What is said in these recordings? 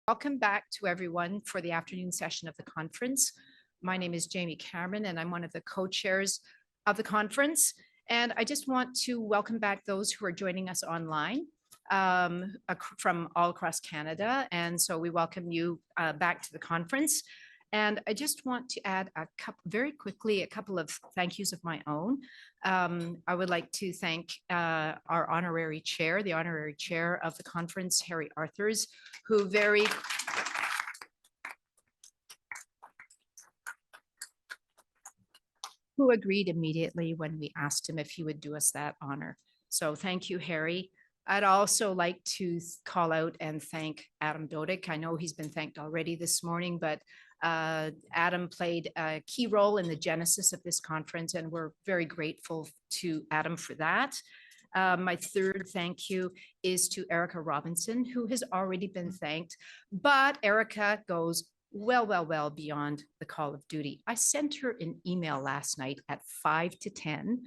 Welcome back to everyone for the afternoon session of the conference. My name is Jamie Cameron, and I'm one of the co-chairs of the conference. And I just want to welcome back those who are joining us online from all across Canada. And so we welcome you back to the conference. And I just want to add very quickly a couple of thank yous of my own. I would like to thank our honorary chair, the honorary chair of the conference, Harry Arthurs, who agreed immediately when we asked him if he would do us that honor. So thank you, Harry. I'd also like to call out and thank Adam Dodick. I know he's been thanked already this morning, but Adam played a key role in the genesis of this conference, and we're very grateful to Adam for that. My third thank you is to Erica Robinson, who has already been thanked, but Erica goes well beyond the call of duty. I sent her an email last night at 5 to 10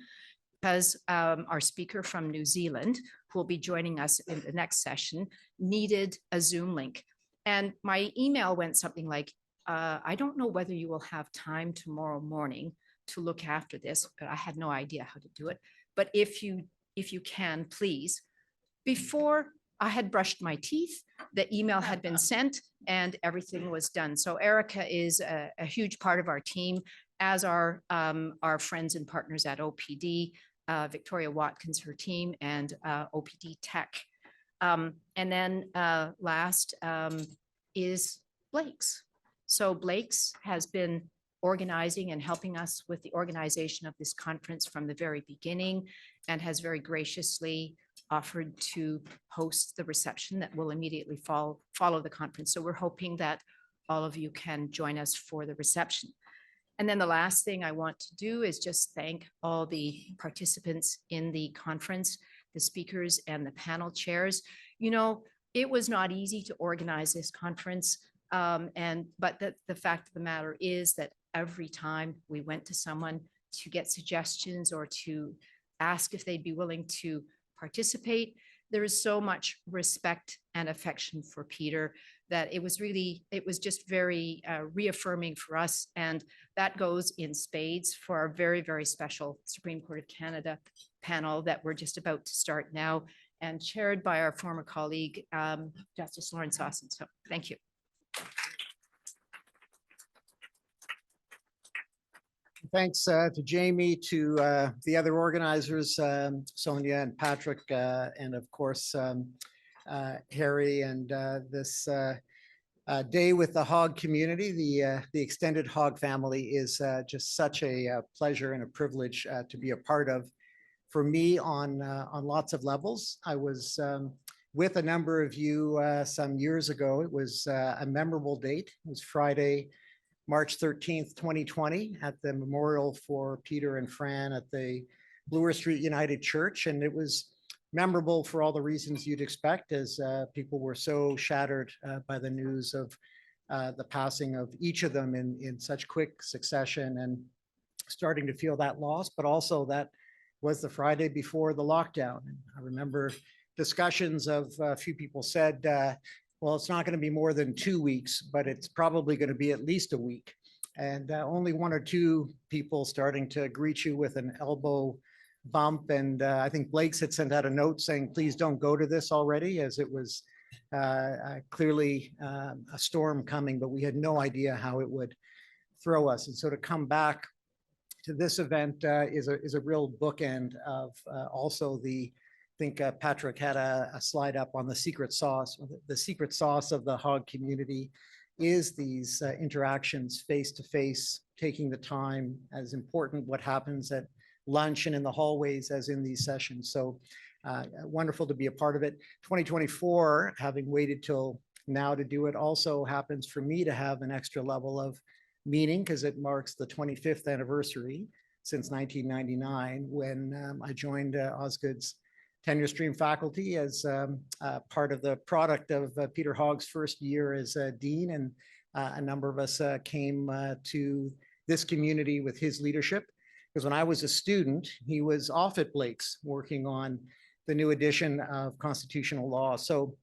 because our speaker from New Zealand, who will be joining us in the next session, needed a Zoom link. And my email went something like, I don't know whether you will have time tomorrow morning to look after this, but I had no idea how to do it. But if you can, please. Before I had brushed my teeth, the email had been sent and everything was done. So Erica is a huge part of our team, as are our friends and partners at OPD, Victoria Watkins, her team, and OPD Tech. And then last is Blake's. So Blake's has been organizing and helping us with the organization of this conference from the very beginning, and has very graciously offered to host the reception that will immediately follow the conference. So we're hoping that all of you can join us for the reception. And then the last thing I want to do is just thank all the participants in the conference, the speakers and the panel chairs. You know, it was not easy to organize this conference. But the fact of the matter is that every time we went to someone to get suggestions or to ask if they'd be willing to participate, there is so much respect and affection for Peter that it was just very reaffirming for us. And that goes in spades for our very special Supreme Court of Canada panel that we're just about to start now, and chaired by our former colleague, Justice Lorne Sossin. So thank you. Thanks to Jamie, to the other organizers, Sonia and Patrick, and of course, Harry, and this day with the Hogg community. The extended Hogg family is just such a pleasure and a privilege to be a part of. For me, on lots of levels. I was with a number of you some years ago. It was a memorable date. It was Friday, March 13th, 2020, at the memorial for Peter and Fran at the Bloor Street United Church. And it was memorable for all the reasons you'd expect, as people were so shattered by the news of the passing of each of them in such quick succession, and starting to feel that loss. But also that was the Friday before the lockdown. And I remember discussions of a few people said, well, it's not going to be more than 2 weeks, but it's probably going to be at least a week. And only one or two people starting to greet you with an elbow bump. And I think Blake's had sent out a note saying, please don't go to this already, as it was clearly a storm coming, but we had no idea how it would throw us. And so to come back to this event is a real bookend of also I think Patrick had a slide up on the secret sauce. The secret sauce of the Hogg community is these interactions face to face, taking the time, as important what happens at lunch and in the hallways as in these sessions. So wonderful to be a part of it. 2024, having waited till now to do it, also happens for me to have an extra level of meaning, because it marks the 25th anniversary since 1999, when I joined Osgoode's tenure stream faculty as part of the product of Peter Hogg's first year as dean, and a number of us came to this community with his leadership. Because when I was a student, he was off at Blake's working on the new edition of constitutional law. So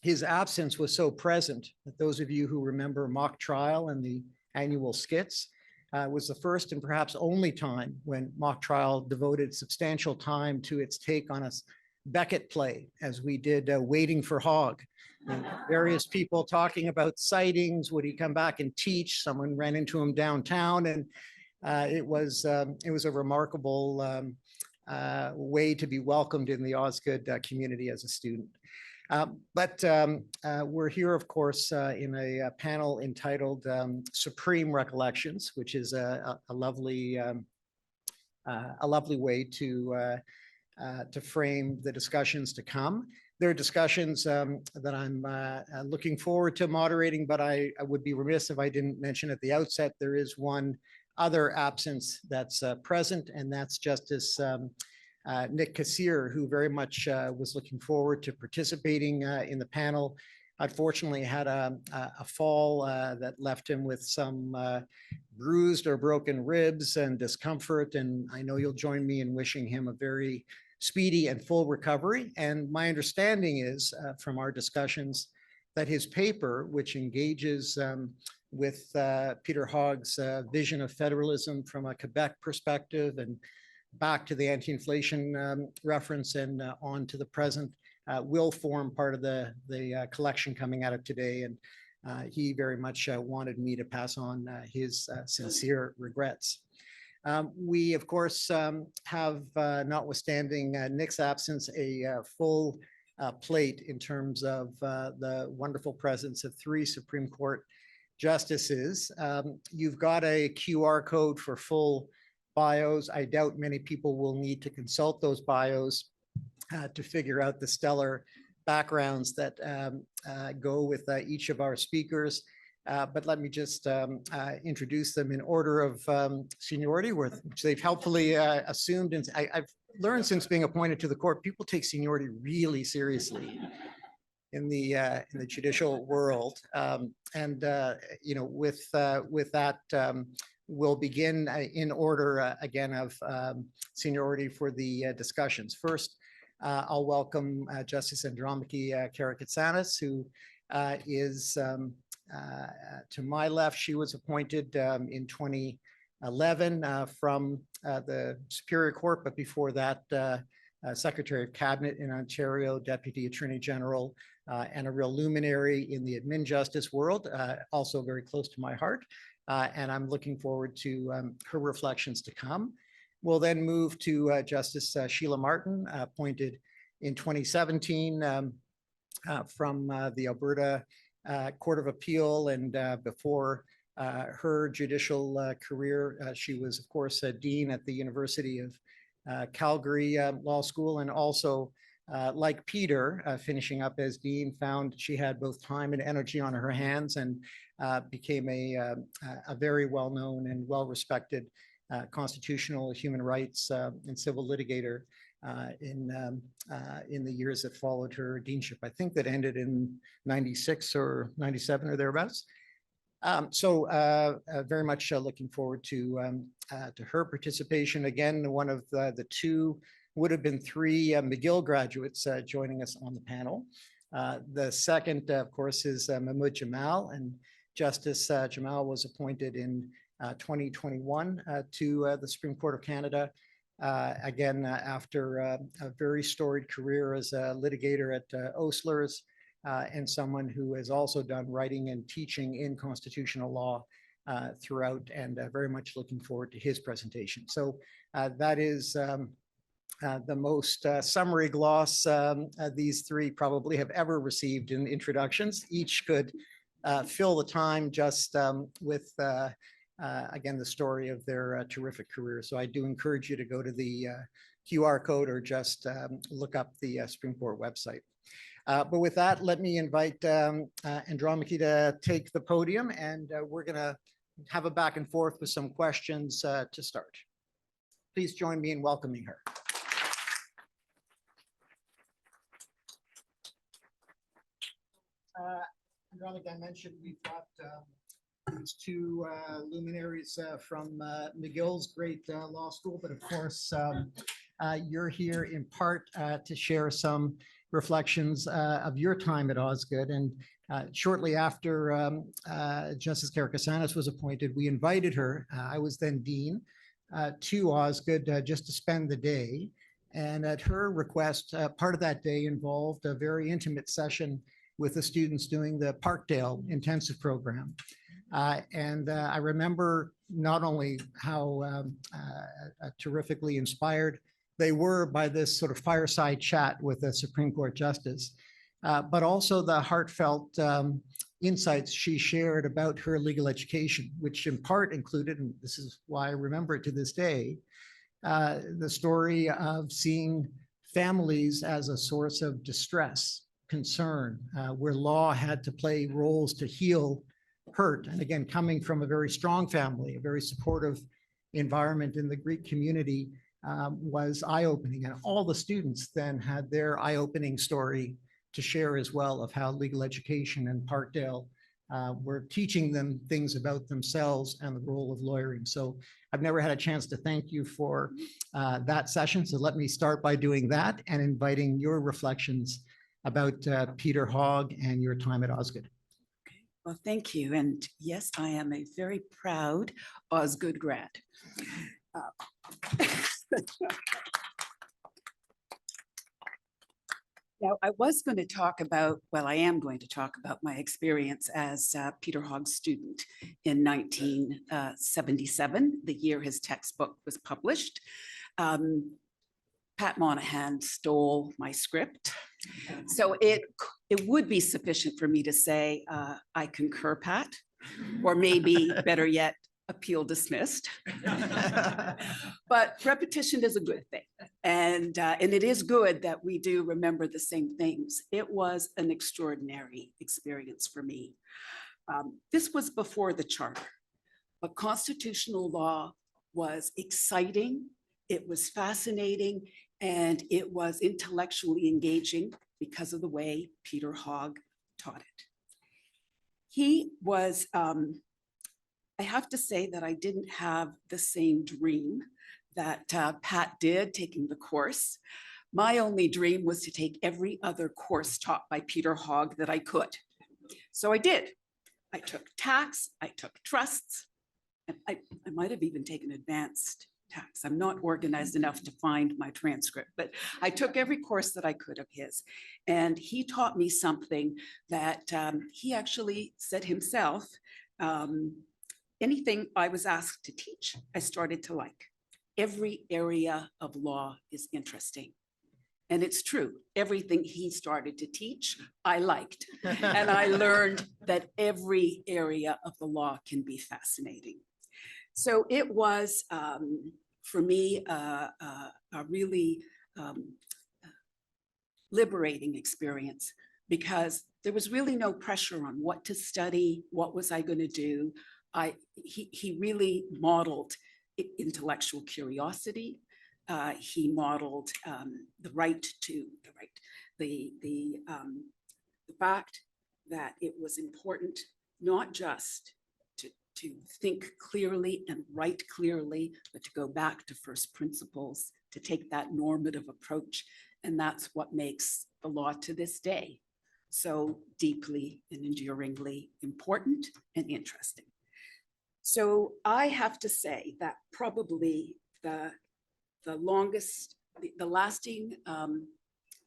his absence was so present that those of you who remember mock trial and the annual skits was the first and perhaps only time when mock trial devoted substantial time to its take on a Beckett play, as we did Waiting for Hogg. And various people talking about sightings. Would he come back and teach? Someone ran into him downtown, and it was a remarkable way to be welcomed in the Osgoode community as a student. But we're here, of course, in a panel entitled Supreme Recollections, which is a lovely way to frame the discussions to come. There are discussions that I'm looking forward to moderating, but I would be remiss if I didn't mention at the outset, there is one other absence that's present, and that's Justice Nick Kasirer, who very much was looking forward to participating in the panel. Unfortunately, had a fall that left him with some bruised or broken ribs and discomfort, and I know you'll join me in wishing him a very speedy and full recovery. And my understanding is from our discussions that his paper, which engages with Peter Hogg's vision of federalism from a Quebec perspective and back to the anti-inflation reference and on to the present, will form part of the collection coming out of today. And he very much wanted me to pass on his sincere regrets. We, of course, have, notwithstanding Nick's absence, a full plate in terms of the wonderful presence of 3 Supreme Court justices. You've got a QR code for full bios. I doubt many people will need to consult those bios to figure out the stellar backgrounds that go with each of our speakers. But let me just introduce them in order of seniority, which they've helpfully assumed. And I've learned since being appointed to the court, people take seniority really seriously in the judicial world. You know, with that, we'll begin in order again of seniority for the discussions. First, I'll welcome Justice Andromachy Karakatsanis, who is to my left. She was appointed in 2011 from the Superior Court, but before that, Secretary of Cabinet in Ontario, Deputy Attorney General, and a real luminary in the admin justice world, also very close to my heart. And I'm looking forward to her reflections to come. We'll then move to Justice Sheila Martin, appointed in 2017 from the Alberta Court of Appeal, and before her judicial career, she was, of course, a dean at the University of Calgary Law School, and also, like Peter, finishing up as dean, found she had both time and energy on her hands, and became a very well-known and well-respected constitutional, human rights, and civil litigator in the years that followed her deanship. I think that ended in 96 or 97 or thereabouts. Very much looking forward to her participation. Again, one of the 2, would have been 3 McGill graduates joining us on the panel. The second, of course, is Mahmoud Jamal, and Justice Jamal was appointed in 2021 to the Supreme Court of Canada. Again, after a very storied career as a litigator at Osler's, and someone who has also done writing and teaching in constitutional law throughout, and very much looking forward to his presentation. So that is the most summary gloss these 3 probably have ever received in introductions. Each could fill the time just with again, the story of their terrific career. So I do encourage you to go to the QR code or just look up the Supreme Court website. But with that, let me invite Andromachy to take the podium, and we're going to have a back and forth with some questions to start. Please join me in welcoming her. Andromachy, I mentioned we've got these 2 luminaries from McGill's great law school, but of course, you're here in part to share some reflections of your time at Osgoode. And shortly after Justice Karakatsanis was appointed, we invited her, I was then dean, to Osgoode just to spend the day. And at her request, part of that day involved a very intimate session with the students doing the Parkdale intensive program. I remember not only how terrifically inspired they were by this sort of fireside chat with a Supreme Court justice, but also the heartfelt insights she shared about her legal education, which in part included, and this is why I remember it to this day, the story of seeing families as a source of distress, concern, where law had to play roles to heal hurt. And again, coming from a very strong family, a very supportive environment in the Greek community, was eye-opening. And all the students then had their eye-opening story to share as well of how legal education and Parkdale were teaching them things about themselves and the role of lawyering. So I've never had a chance to thank you for that session. So let me start by doing that and inviting your reflections about Peter Hogg and your time at Osgoode. Well, thank you. And yes, I am a very proud Osgoode grad. Now, I was going to talk about, well, I am going to talk about my experience as Peter Hogg's student in 1977, the year his textbook was published. Pat Monahan stole my script. So it would be sufficient for me to say, I concur, Pat, or maybe better yet, appeal dismissed. But repetition is a good thing. And it is good that we do remember the same things. It was an extraordinary experience for me. This was before the charter, but constitutional law was exciting. It was fascinating, and it was intellectually engaging because of the way Peter Hogg taught it. He was, I have to say that I didn't have the same dream that Pat did taking the course. My only dream was to take every other course taught by Peter Hogg that I could. So I did. I took tax, I took trusts, and I might have even taken advanced tax. I'm not organized enough to find my transcript, but I took every course that I could of his. And he taught me something that he actually said himself, anything I was asked to teach, I started to like. Every area of law is interesting. And it's true, everything he started to teach, I liked. And I learned that every area of the law can be fascinating. So it was, for me, a really liberating experience, because there was really no pressure on what to study, what was I going to do. He really modeled intellectual curiosity. He modeled the fact that it was important not just to think clearly and write clearly, but to go back to first principles, to take that normative approach. And that's what makes the law to this day so deeply and enduringly important and interesting. So I have to say that probably the lasting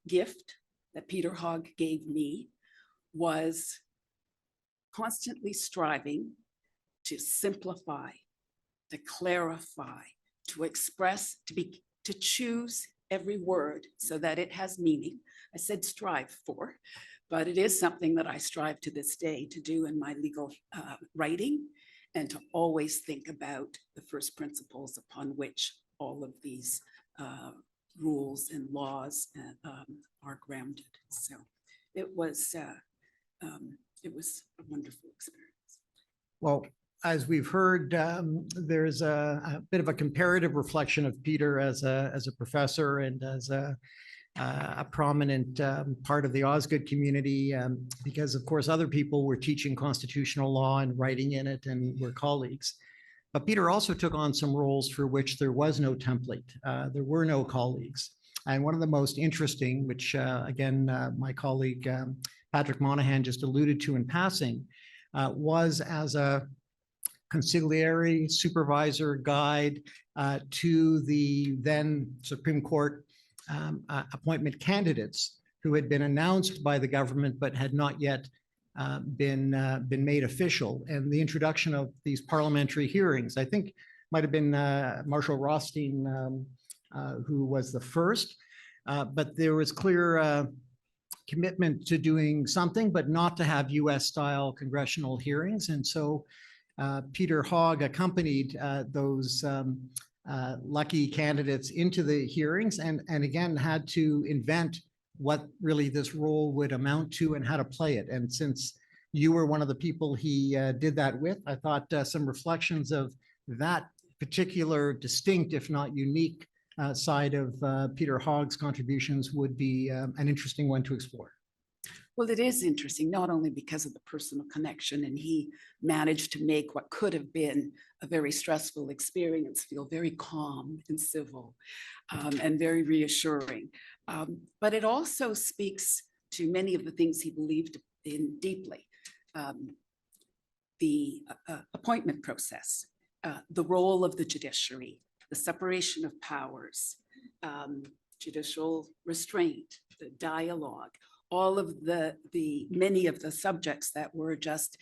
gift that Peter Hogg gave me was constantly striving to simplify, to clarify, to express, to choose every word so that it has meaning. I said strive for, but it is something that I strive to this day to do in my legal writing, and to always think about the first principles upon which all of these rules and laws are grounded. So it was a wonderful experience. Well, as we've heard, there's a bit of a comparative reflection of Peter as a professor and as a prominent part of the Osgoode community, because of course other people were teaching constitutional law and writing in it and were colleagues. But Peter also took on some roles for which there was no template. There were no colleagues. And one of the most interesting, which again, my colleague Patrick Monahan just alluded to in passing, was as a conciliary supervisor guide to the then Supreme Court appointment candidates who had been announced by the government but had not yet been made official. And the introduction of these parliamentary hearings, I think might have been Marshall Rothstein who was the first, but there was clear commitment to doing something, but not to have US style congressional hearings. And so Peter Hogg accompanied those lucky candidates into the hearings and again had to invent what really this role would amount to and how to play it. And since you were one of the people he did that with, I thought some reflections of that particular distinct, if not unique, side of Peter Hogg's contributions would be an interesting one to explore. Well, it is interesting, not only because of the personal connection, and he managed to make what could have been a very stressful experience feel very calm and civil and very reassuring. But it also speaks to many of the things he believed in deeply. The appointment process, the role of the judiciary, the separation of powers, judicial restraint, the dialogue, all of the many of the subjects that were just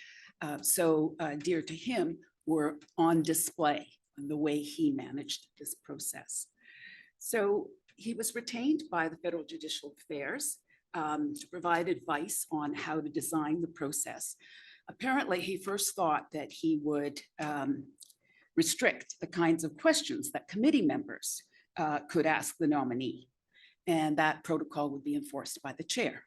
so dear to him were on display in the way he managed this process. So he was retained by the Federal Judicial Affairs to provide advice on how to design the process. Apparently, he first thought that he would restrict the kinds of questions that committee members could ask the nominee, and that protocol would be enforced by the chair.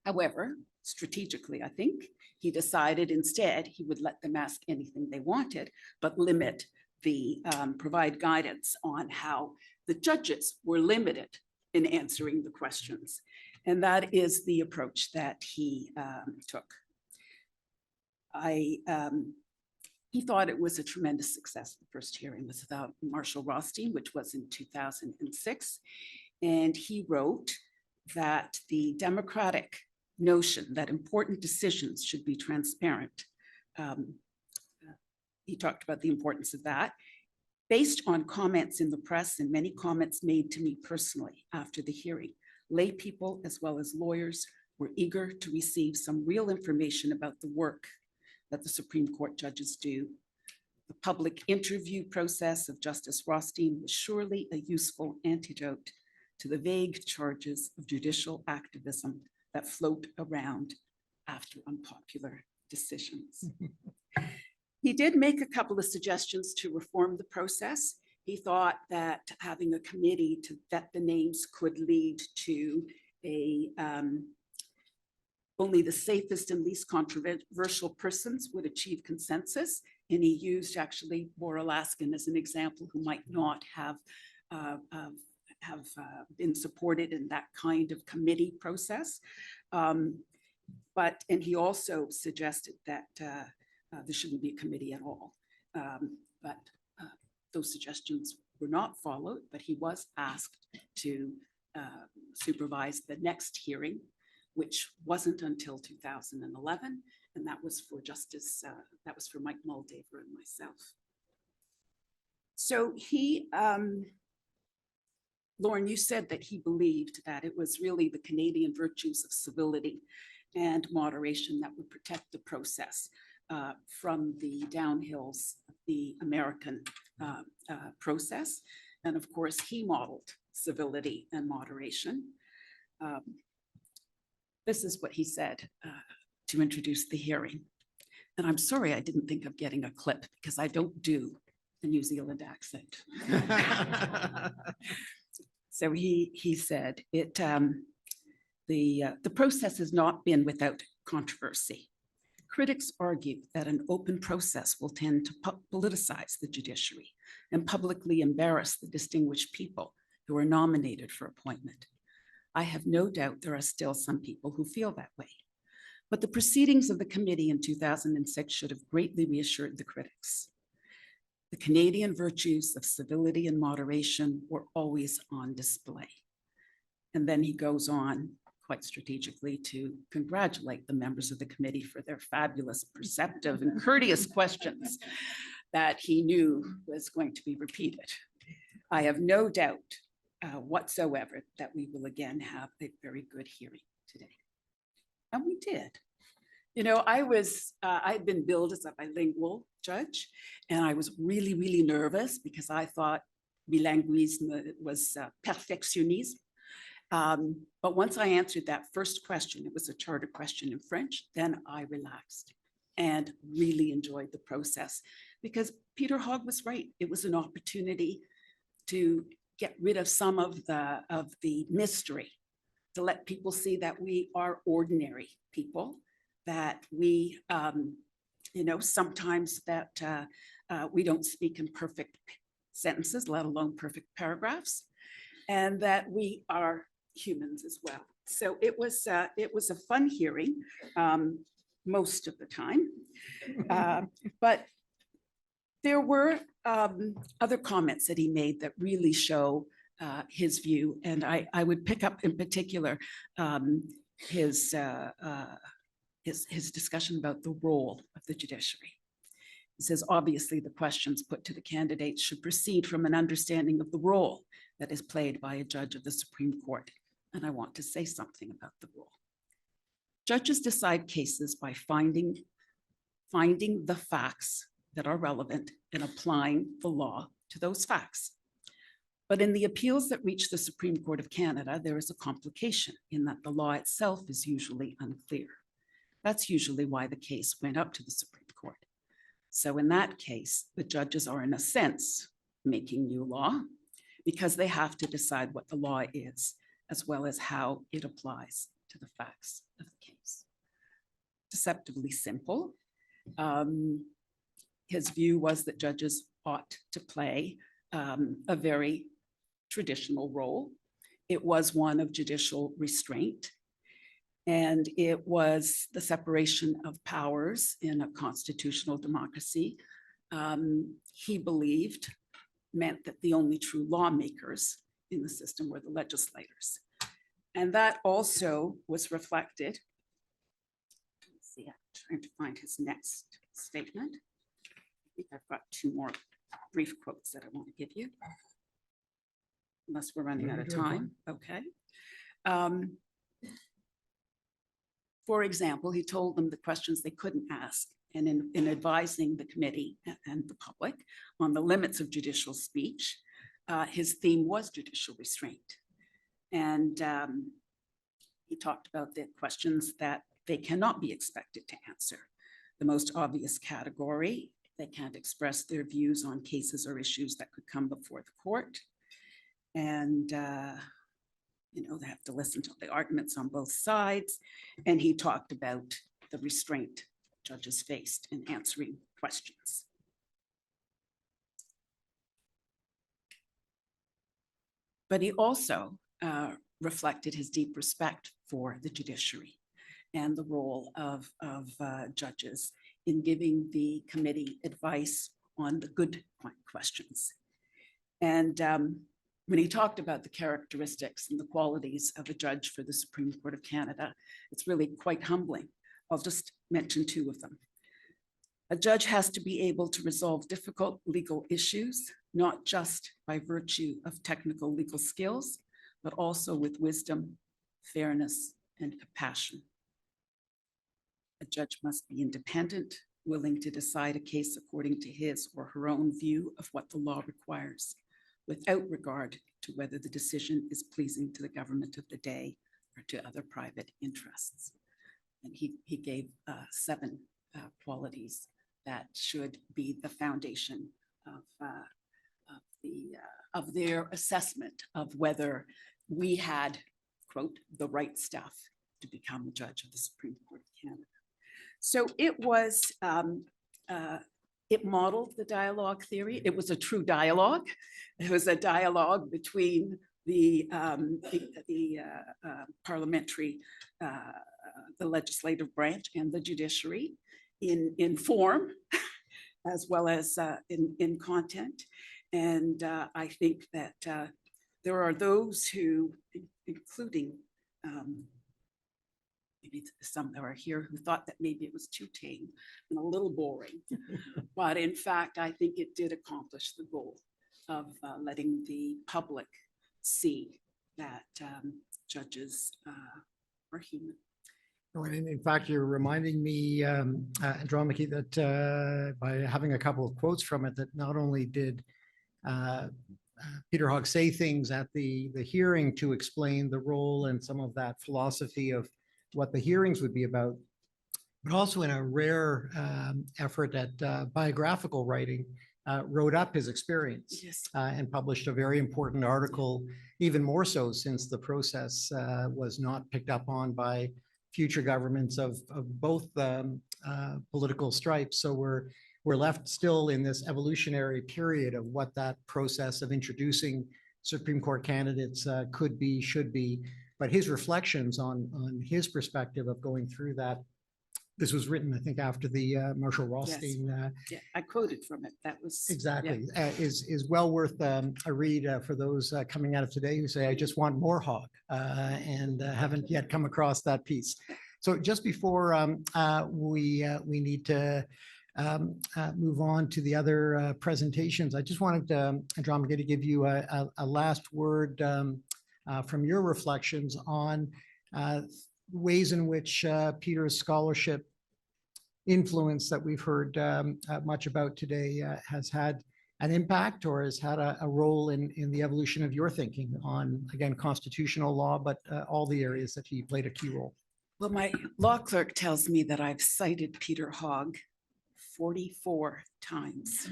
However, strategically, I think, he decided instead he would let them ask anything they wanted, but limit the, provide guidance on how the judges were limited in answering the questions. And that is the approach that he took. He thought it was a tremendous success. The first hearing was without Marshall Rothstein, which was in 2006. And he wrote that the democratic notion that important decisions should be transparent. He talked about the importance of that, based on comments in the press and many comments made to me personally after the hearing. Lay people, as well as lawyers, were eager to receive some real information about the work that the Supreme Court judges do. The public interview process of Justice Rothstein was surely a useful antidote to the vague charges of judicial activism that float around after unpopular decisions. He did make a couple of suggestions to reform the process. He thought that having a committee to vet the names could lead to a only the safest and least controversial persons would achieve consensus. And he used actually War Alaskan as an example, who might not have been supported in that kind of committee process. And he also suggested that there shouldn't be a committee at all. But those suggestions were not followed, but he was asked to supervise the next hearing, which wasn't until 2011. And that was for Justice, that was for Mike Muldaver and myself. So he, Lorne, you said that he believed that it was really the Canadian virtues of civility and moderation that would protect the process from the downhills of the American process. And of course, he modeled civility and moderation. This is what he said to introduce the hearing. And I'm sorry I didn't think of getting a clip, because I don't do a New Zealand accent. So he said, the process has not been without controversy. Critics argue that an open process will tend to politicize the judiciary and publicly embarrass the distinguished people who are nominated for appointment. I have no doubt there are still some people who feel that way. But the proceedings of the committee in 2006 should have greatly reassured the critics. The Canadian virtues of civility and moderation were always on display. And then he goes on quite strategically to congratulate the members of the committee for their fabulous, perceptive, and courteous questions that he knew was going to be repeated. I have no doubt whatsoever that we will again have a very good hearing today. And we did. You know, I'd been billed as a bilingual judge, and I was really, really nervous because I thought bilinguisme was perfectionisme. But once I answered that first question, it was a charter question in French, then I relaxed and really enjoyed the process because Peter Hogg was right. It was an opportunity to get rid of some of the mystery, to let people see that we are ordinary people, that we, you know, sometimes that we don't speak in perfect sentences, let alone perfect paragraphs, and that we are humans as well. So it was a fun hearing most of the time, but there were other comments that he made that really show his view, and I would pick up in particular his discussion about the role of the judiciary. He says, obviously, the questions put to the candidates should proceed from an understanding of the role that is played by a judge of the Supreme Court. And I want to say something about the role. Judges decide cases by finding the facts that are relevant and applying the law to those facts. But in the appeals that reach the Supreme Court of Canada, there is a complication in that the law itself is usually unclear. That's usually why the case went up to the Supreme Court. So in that case, the judges are in a sense making new law because they have to decide what the law is, as well as how it applies to the facts of the case. Deceptively simple. His view was that judges ought to play a very traditional role. It was one of judicial restraint, and it was the separation of powers in a constitutional democracy. He believed meant that the only true lawmakers in the system were the legislators. And that also was reflected. Let's see, I'm trying to find his next statement. I think I've got two more brief quotes that I want to give you, unless we're running out of time. Okay. For example, he told them the questions they couldn't ask. And in advising the committee and the public on the limits of judicial speech, his theme was judicial restraint. And he talked about the questions that they cannot be expected to answer. The most obvious category, they can't express their views on cases or issues that could come before the court. And you know, they have to listen to the arguments on both sides. And he talked about the restraint judges faced in answering questions. But he also reflected his deep respect for the judiciary and the role of judges in giving the committee advice on the good questions. And when he talked about the characteristics and the qualities of a judge for the Supreme Court of Canada, it's really quite humbling. I'll just mention two of them. A judge has to be able to resolve difficult legal issues, not just by virtue of technical legal skills, but also with wisdom, fairness, and compassion. A judge must be independent, willing to decide a case according to his or her own view of what the law requires, without regard to whether the decision is pleasing to the government of the day or to other private interests. And he gave 7 qualities that should be the foundation of their assessment of whether we had, quote, the right stuff to become a judge of the Supreme Court of Canada. So it was, it modeled the dialogue theory. It was a true dialogue. It was a dialogue between the parliamentary, the legislative branch and the judiciary in form, as well as in content. And I think that there are those who, including maybe some that are here, who thought that maybe it was too tame and a little boring. But in fact, I think it did accomplish the goal of letting the public see that judges are human. No, and in fact, you're reminding me, Andromache, that by having a couple of quotes from it, that not only did Peter Hogg say things at the hearing to explain the role and some of that philosophy of what the hearings would be about, but also in a rare effort at biographical writing, wrote up his experience. Yes. And published a very important article, even more so since the process was not picked up on by future governments of both political stripes. So we're left still in this evolutionary period of what that process of introducing Supreme Court candidates could be, should be. But his reflections on his perspective of going through that, this was written, I think, after the Marshall Rothstein. Yeah, I quoted from it. That was Exactly, yeah. Is well worth a read for those coming out of today who say, I just want more Hogg, and haven't yet come across that piece. So just before we need to move on to the other presentations, I just wanted Andromache to give you a last word from your reflections on ways in which Peter's scholarship influence that we've heard much about today has had an impact or has had a role in the evolution of your thinking on, again, constitutional law, but all the areas that he played a key role. Well, my law clerk tells me that I've cited Peter Hogg 44 times.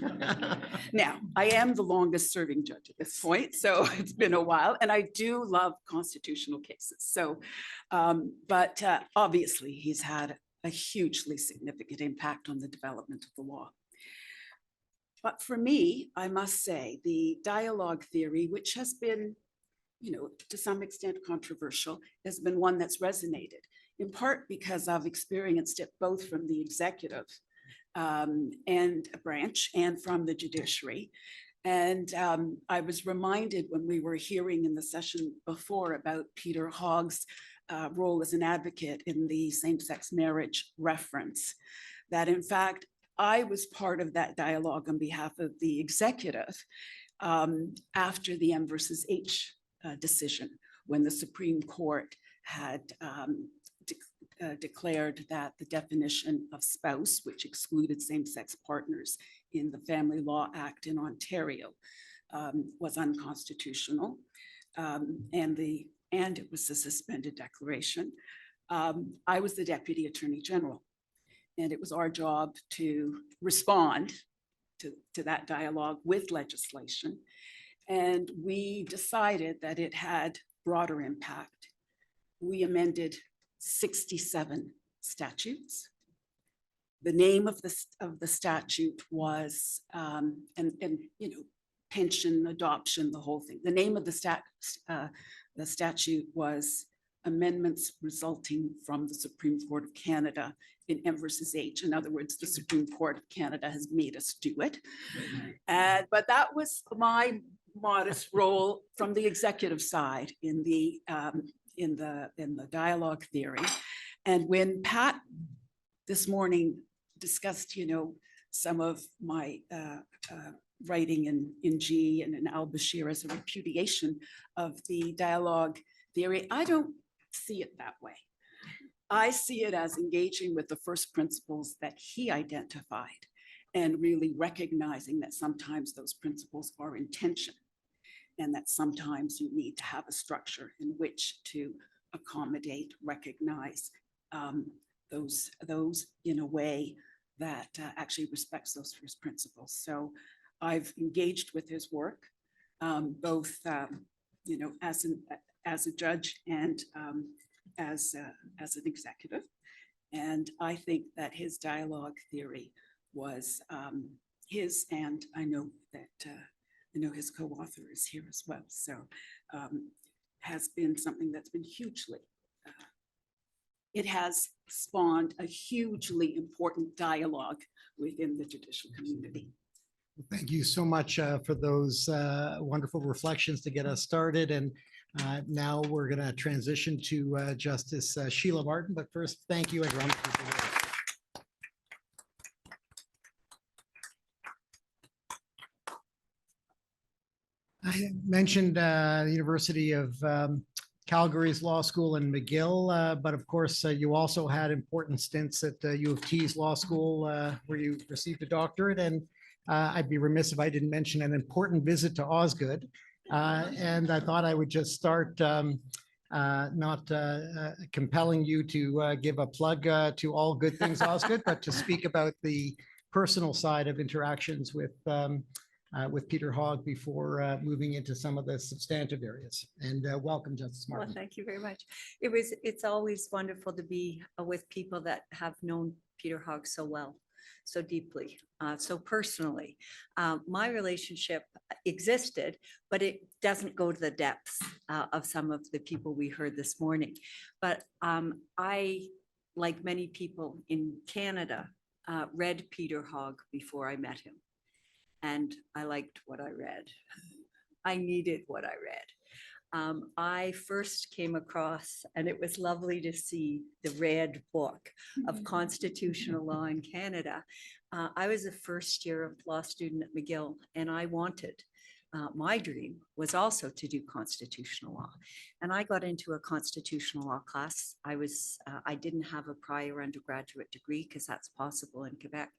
Now, I am the longest serving judge at this point, so it's been a while, and I do love constitutional cases. So, but obviously he's had a hugely significant impact on the development of the law. But for me, I must say, the dialogue theory, which has been, to some extent controversial, has been one that's resonated, in part because I've experienced it both from the executive and branch and from the judiciary. And I was reminded when we were hearing in the session before about Peter Hogg's role as an advocate in the same-sex marriage reference, that in fact, I was part of that dialogue on behalf of the executive after the M versus H decision, when the Supreme Court had declared that the definition of spouse, which excluded same-sex partners in the Family Law Act in Ontario, was unconstitutional, and it was a suspended declaration. I was the Deputy Attorney General, and it was our job to respond to that dialogue with legislation. And we decided that it had broader impact. We amended 67 statutes. The name of the statute was, pension, adoption, the whole thing. The name of the statute was Amendments Resulting from the Supreme Court of Canada in M versus H. In other words, the Supreme Court of Canada has made us do it. But that was my modest role from the executive side in the dialogue theory. And when Pat this morning discussed, some of my writing in G and in Al-Bashir as a repudiation of the dialogue theory, I don't see it that way. I see it as engaging with the first principles that he identified and really recognizing that sometimes those principles are in tension and that sometimes you need to have a structure in which to accommodate, recognize those in a way that actually respects those first principles. So I've engaged with his work, both as a judge and as an executive. And I think that his dialogue theory was his, and I know that his co-author is here as well. So has been something that's been hugely it has spawned a hugely important dialogue within the judicial community. Thank you so much for those wonderful reflections to get us started. And now we're going to transition to Justice Sheila Martin. But first, thank you, everyone. I mentioned the University of Calgary's Law School in McGill, but of course, you also had important stints at U of T's Law School where you received a doctorate. And I'd be remiss if I didn't mention an important visit to Osgoode. And I thought I would just start not compelling you to give a plug to all good things Osgoode, but to speak about the personal side of interactions with Peter Hogg before moving into some of the substantive areas. And welcome, Justice Well, Martin. thank you very much. It's always wonderful to be with people that have known Peter Hogg so well, so deeply, so personally. My relationship existed, but it doesn't go to the depths of some of the people we heard this morning. But I, like many people in Canada, read Peter Hogg before I met him. And I liked what I read. I needed what I read. I first came across, and it was lovely to see the red book of constitutional law in Canada. I was a first year law student at McGill, and I wanted, my dream was also to do constitutional law. And I got into a constitutional law class. I didn't have a prior undergraduate degree because that's possible in Quebec.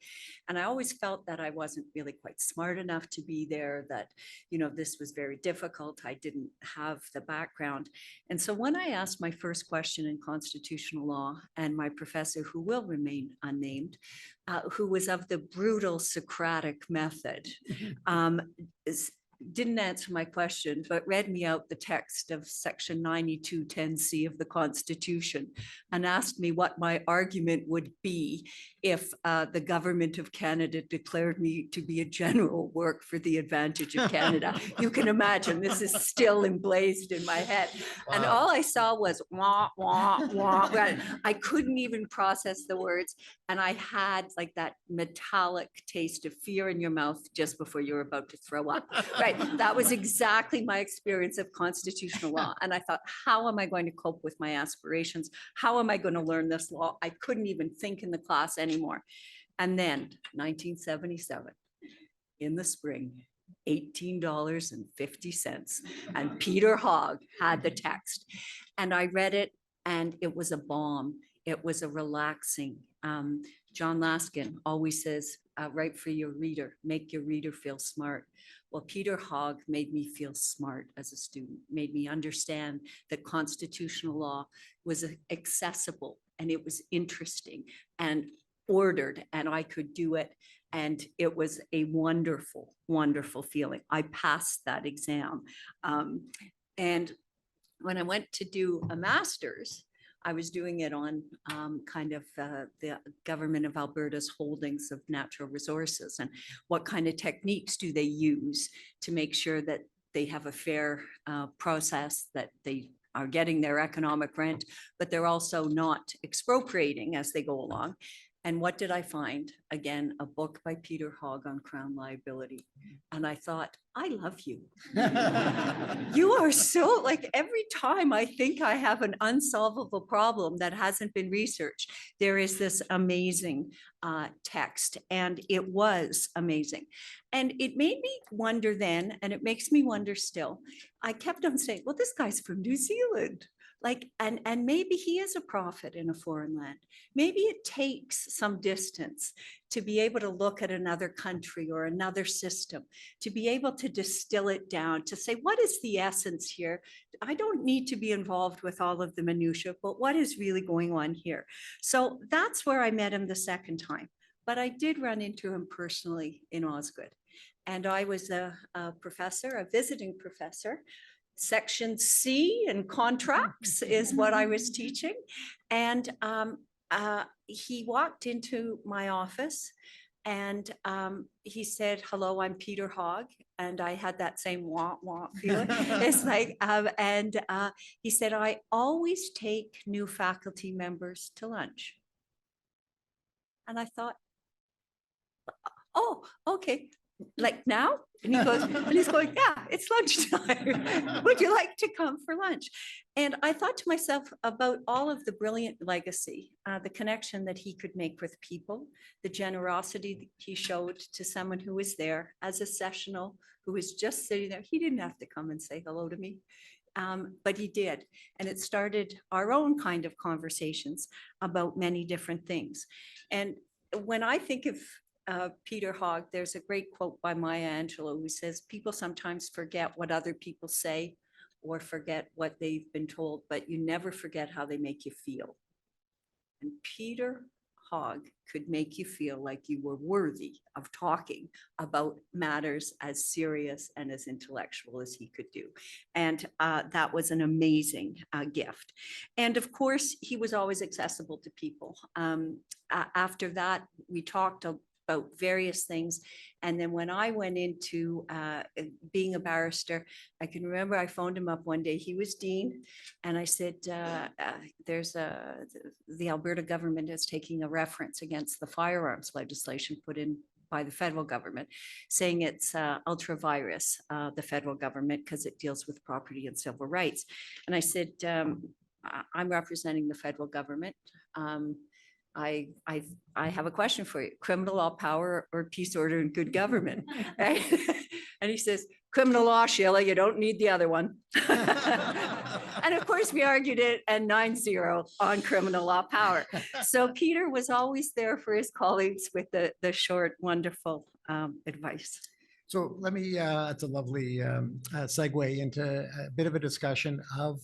And I always felt that I wasn't really quite smart enough to be there, that, this was very difficult. I didn't have the background. And so when I asked my first question in constitutional law, and my professor, who will remain unnamed, who was of the brutal Socratic method, didn't answer my question, but read me out the text of section 9210C of the Constitution and asked me what my argument would be if the government of Canada declared me to be a general work for the advantage of Canada. You can imagine, this is still emblazed in my head. Wow. And all I saw was wah, wah, wah. I couldn't even process the words. And I had like that metallic taste of fear in your mouth just before you were about to throw up. Right. That was exactly my experience of constitutional law. And I thought, how am I going to cope with my aspirations? How am I going to learn this law? I couldn't even think in the class anymore. And then 1977, in the spring, $18.50. And Peter Hogg had the text. And I read it, and it was a balm. It was a relaxing. John Laskin always says, write for your reader, make your reader feel smart. Well, Peter Hogg made me feel smart as a student, made me understand that constitutional law was accessible, and it was interesting and ordered, and I could do it. And it was a wonderful, wonderful feeling. I passed that exam. And when I went to do a master's, I was doing it on kind of the government of Alberta's holdings of natural resources, and what kind of techniques do they use to make sure that they have a fair process, that they are getting their economic rent, but they're also not expropriating as they go along. And what did I find? Again, a book by Peter Hogg on Crown liability. And I thought, I love you. You are so, like, every time I think I have an unsolvable problem that hasn't been researched, there is this amazing text. And it was amazing. And it made me wonder then, and it makes me wonder still. I kept on saying, well, this guy's from New Zealand. Like, and maybe he is a prophet in a foreign land. Maybe it takes some distance to be able to look at another country or another system, to be able to distill it down, to say, what is the essence here? I don't need to be involved with all of the minutiae, but what is really going on here? So that's where I met him the second time. But I did run into him personally in Osgoode. And I was a professor, a visiting professor. Section C in contracts is what I was teaching. And he walked into my office, and he said, hello, I'm Peter Hogg. and I had that same wah wah feeling. It's like, he said, I always take new faculty members to lunch. And I thought, oh, okay, like now? And he goes, and he's going, yeah, it's lunchtime. Would you like to come for lunch? And I thought to myself about all of the brilliant legacy, the connection that he could make with people, the generosity that he showed to someone who was there as a sessional, who was just sitting there. He didn't have to come and say hello to me. But he did. And it started our own kind of conversations about many different things. And when I think of Peter Hogg, there's a great quote by Maya Angelou who says, people sometimes forget what other people say or forget what they've been told, but you never forget how they make you feel. And Peter Hogg could make you feel like you were worthy of talking about matters as serious and as intellectual as he could do. And that was an amazing gift. And of course, he was always accessible to people. After that, we talked about various things. And then when I went into being a barrister, I can remember I phoned him up one day. He was dean. And I said, the Alberta government is taking a reference against the firearms legislation put in by the federal government, saying it's ultra virus, the federal government, because it deals with property and civil rights. And I said, I'm representing the federal government. I have a question for you. Criminal law, power, or peace, order, and good government. Right? And he says, criminal law, Sheila, you don't need the other one. And of course, we argued it at 9-0 on criminal law power. So Peter was always there for his colleagues with the short, wonderful advice. So let me, it's a lovely segue into a bit of a discussion of,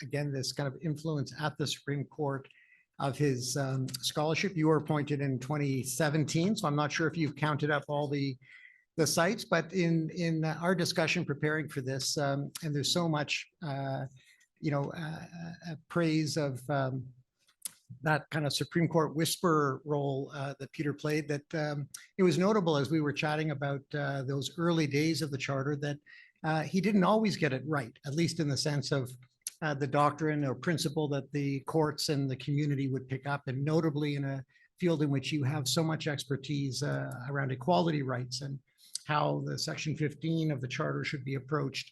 again, this kind of influence at the Supreme Court of his scholarship. You were appointed in 2017, so I'm not sure if you've counted up all the sites, but in our discussion preparing for this, and there's so much, praise of that kind of Supreme Court whisperer role that Peter played, that it was notable as we were chatting about those early days of the charter that he didn't always get it right, at least in the sense of the doctrine or principle that the courts and the community would pick up, and notably in a field in which you have so much expertise around equality rights and how the Section 15 of the Charter should be approached,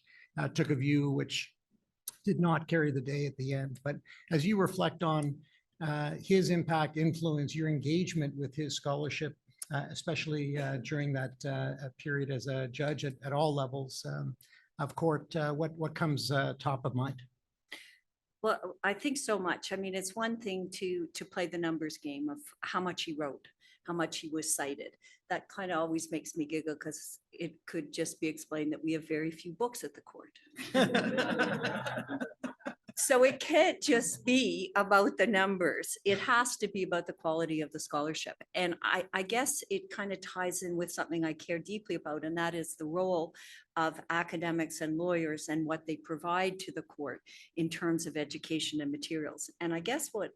took a view which did not carry the day at the end. But as you reflect on his impact, influence, your engagement with his scholarship, especially during that period as a judge at all levels of court, what comes top of mind? Well, I think so much. I mean, it's one thing to play the numbers game of how much he wrote, how much he was cited. That kind of always makes me giggle because it could just be explained that we have very few books at the court. So it can't just be about the numbers. It has to be about the quality of the scholarship. And I guess it kind of ties in with something I care deeply about, and that is the role of academics and lawyers and what they provide to the court in terms of education and materials. And I guess what,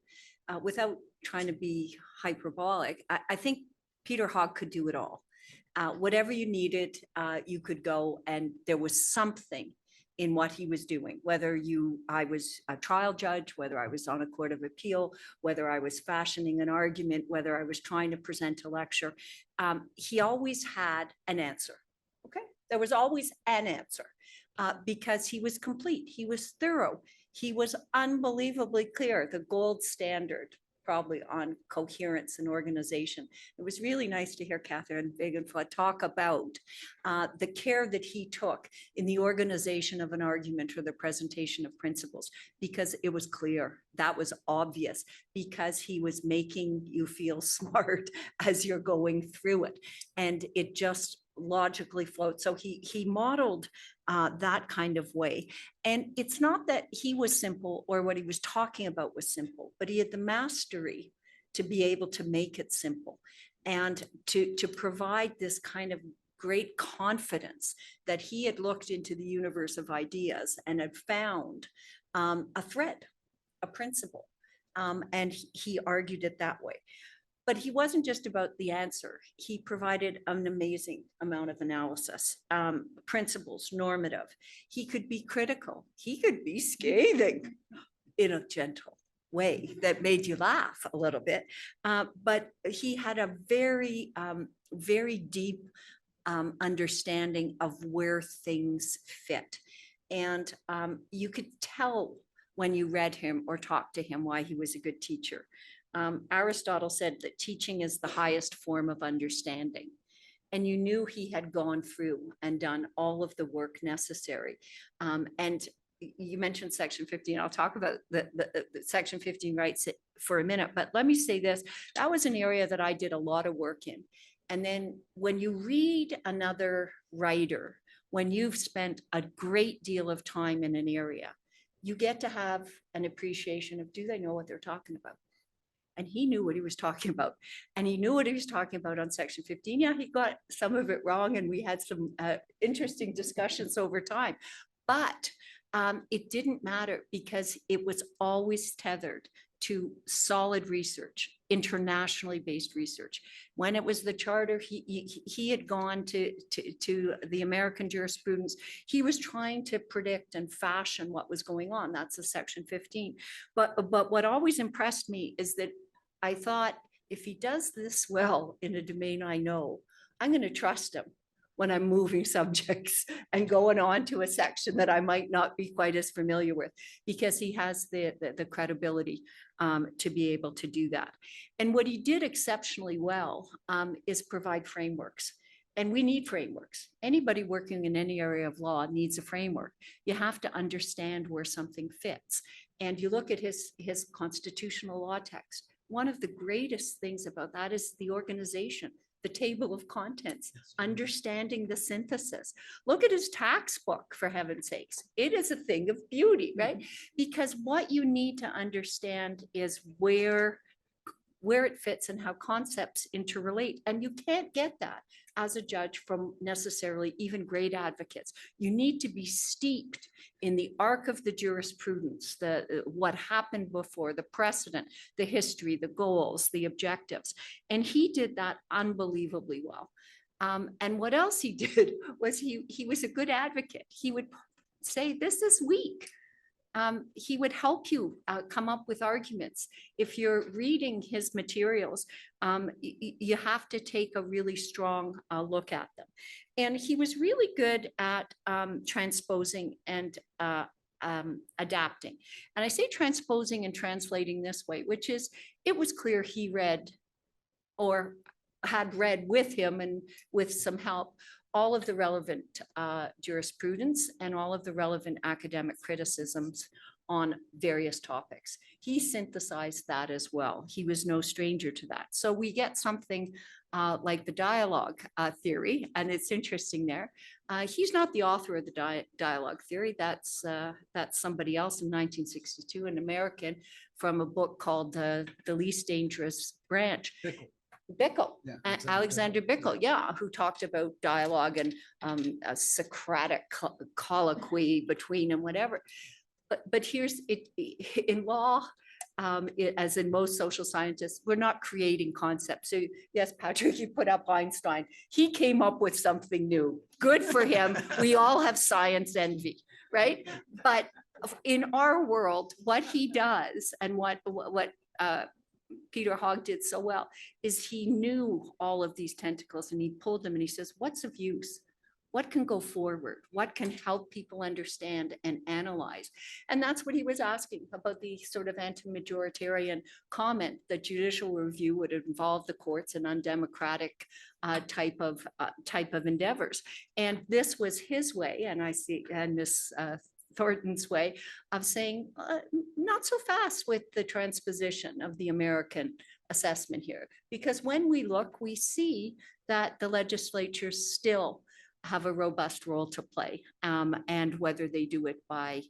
without trying to be hyperbolic, I think Peter Hogg could do it all. Whatever you needed, you could go, and there was something in what he was doing, whether I was a trial judge, whether I was on a court of appeal, whether I was fashioning an argument, whether I was trying to present a lecture, he always had an answer, okay? There was always an answer because he was complete, he was thorough, he was unbelievably clear, the gold standard probably on coherence and organization. It was really nice to hear Catherine Wagenfeld talk about the care that he took in the organization of an argument or the presentation of principles, because it was clear, that was obvious, because he was making you feel smart as you're going through it. And it just logically flowed. So he modeled that kind of way. And it's not that he was simple or what he was talking about was simple, but he had the mastery to be able to make it simple and to provide this kind of great confidence that he had looked into the universe of ideas and had found a thread, a principle. And he argued it that way. But he wasn't just about the answer. He provided an amazing amount of analysis, principles, normative. He could be critical. He could be scathing in a gentle way that made you laugh a little bit. But he had a very, very deep understanding of where things fit. And you could tell when you read him or talked to him why he was a good teacher. Aristotle said that teaching is the highest form of understanding. And you knew he had gone through and done all of the work necessary. And you mentioned Section 15. I'll talk about the Section 15 rights for a minute, but let me say this. That was an area that I did a lot of work in. And then when you read another writer, when you've spent a great deal of time in an area, you get to have an appreciation of, do they know what they're talking about? And he knew what he was talking about. And he knew what he was talking about on Section 15. Yeah, he got some of it wrong, and we had some interesting discussions over time. But it didn't matter because it was always tethered to solid research, internationally based research. When it was the charter, he had gone to the American jurisprudence. He was trying to predict and fashion what was going on. That's a Section 15. But what always impressed me is that I thought, if he does this well in a domain I know, I'm going to trust him when I'm moving subjects and going on to a section that I might not be quite as familiar with, because he has the credibility to be able to do that. And what he did exceptionally well is provide frameworks. And we need frameworks. Anybody working in any area of law needs a framework. You have to understand where something fits. And you look at his constitutional law text. One of the greatest things about that is the organization, the table of contents, understanding the synthesis. Look at his tax book, for heaven's sakes. It is a thing of beauty, right? Because what you need to understand is where it fits and how concepts interrelate. And you can't get that as a judge from necessarily even great advocates. You need to be steeped in the arc of the jurisprudence, what happened before, the precedent, the history, the goals, the objectives. And he did that unbelievably well. And what else he did was he was a good advocate. He would say, this is weak. He would help you come up with arguments. If you're reading his materials, you have to take a really strong look at them. And he was really good at transposing and adapting. And I say transposing and translating this way, which is, it was clear he read or had read with him and with some help all of the relevant jurisprudence and all of the relevant academic criticisms on various topics. He synthesized that as well. He was no stranger to that. So we get something like the dialogue theory, and it's interesting there. He's not the author of the dialogue theory. That's somebody else in 1962, an American, from a book called The Least Dangerous Branch. Bickel, Yeah, Alexander Bickel, yeah, who talked about dialogue and a Socratic colloquy between and whatever. But here's it in law, as in most social scientists, we're not creating concepts. So yes, Patrick, you put up Einstein. He came up with something new. Good for him. We all have science envy, right? But in our world, what he does and what Peter Hogg did so well is he knew all of these tentacles and he pulled them and he says, what's of use? What can go forward? What can help people understand and analyze? And that's what he was asking about, the sort of anti-majoritarian comment that judicial review would involve the courts in undemocratic type of endeavors. And this was his way, and I see, and Ms. Thornton's way of saying, not so fast with the transposition of the American assessment here. Because when we look, we see that the legislatures still have a robust role to play. And whether they do it by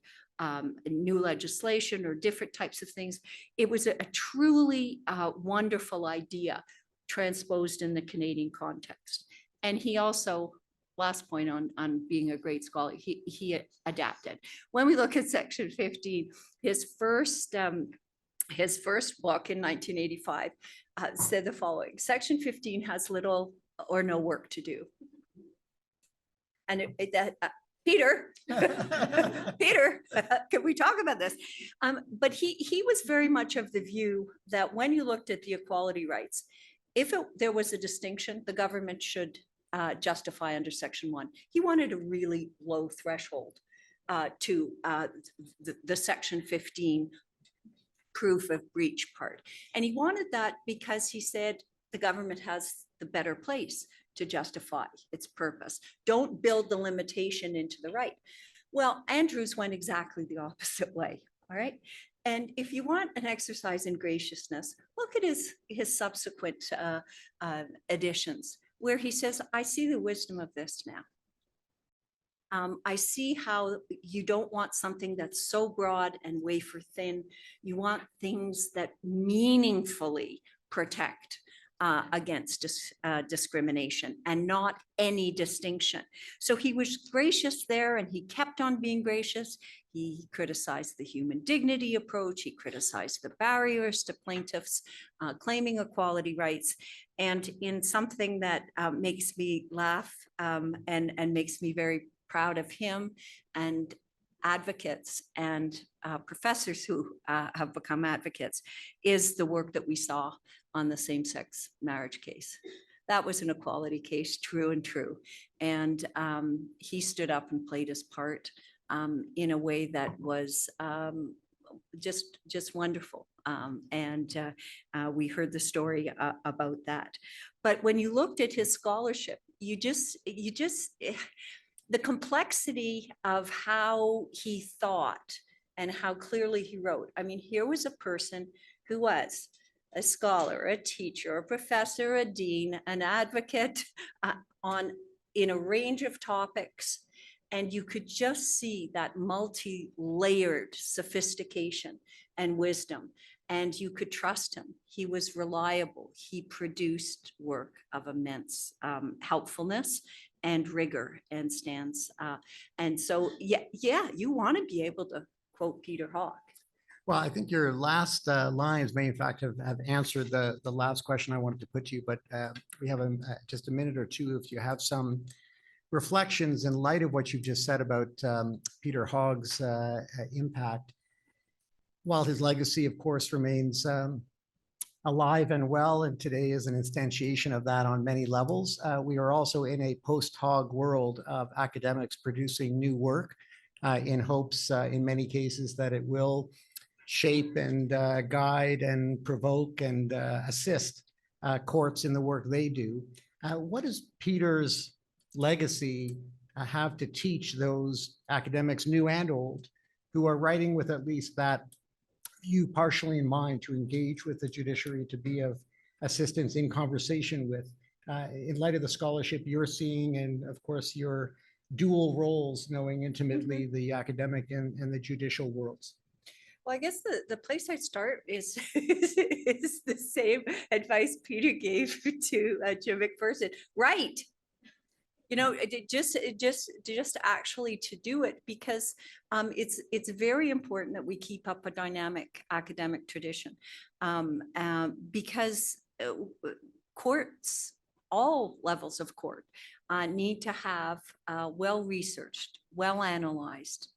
new legislation or different types of things, it was a truly wonderful idea transposed in the Canadian context. And he also, last point on being a great scholar, he adapted. When we look at Section 15, his first his first book in 1985 said the following: Section 15 has little or no work to do. And Peter, Peter, can we talk about this? But he was very much of the view that when you looked at the equality rights, if there was a distinction, the government should justify under Section 1. He wanted a really low threshold to the Section 15 proof of breach part. And he wanted that because he said the government has the better place to justify its purpose. Don't build the limitation into the right. Well, Andrews went exactly the opposite way, all right? And if you want an exercise in graciousness, look at his subsequent editions, where he says, I see the wisdom of this now. I see how you don't want something that's so broad and wafer thin. You want things that meaningfully protect against discrimination and not any distinction. So he was gracious there, and he kept on being gracious. He criticized the human dignity approach. He criticized the barriers to plaintiffs claiming equality rights. And in something that makes me laugh and makes me very proud of him and advocates and professors who have become advocates, is the work that we saw on the same-sex marriage case. That was an equality case, true and true. And he stood up and played his part in a way that was just wonderful. And we heard the story about that. But when you looked at his scholarship, you just the complexity of how he thought and how clearly he wrote. I mean, here was a person who was a scholar, a teacher, a professor, a dean, an advocate in a range of topics. And you could just see that multi-layered sophistication and wisdom. And you could trust him. He was reliable. He produced work of immense helpfulness and rigor and stance. And so, yeah, you want to be able to quote Peter Hogg. Well, I think your last lines may in fact have answered the last question I wanted to put to you, but we have just a minute or two if you have some reflections in light of what you've just said about Peter Hogg's impact. While his legacy, of course, remains alive and well, and today is an instantiation of that on many levels, we are also in a post-Hogg world of academics producing new work in hopes, in many cases, that it will shape and guide and provoke and assist courts in the work they do. What does Peter's legacy have to teach those academics, new and old, who are writing with at least that view partially in mind, to engage with the judiciary, to be of assistance in conversation with, in light of the scholarship you're seeing, and of course your dual roles, knowing intimately the academic and the judicial worlds? Well, I guess the place I start is the same advice Peter gave to Jim McPherson. Right. You know, just actually to do it, because it's very important that we keep up a dynamic academic tradition, because courts, all levels of court, need to have well-researched, well-analyzed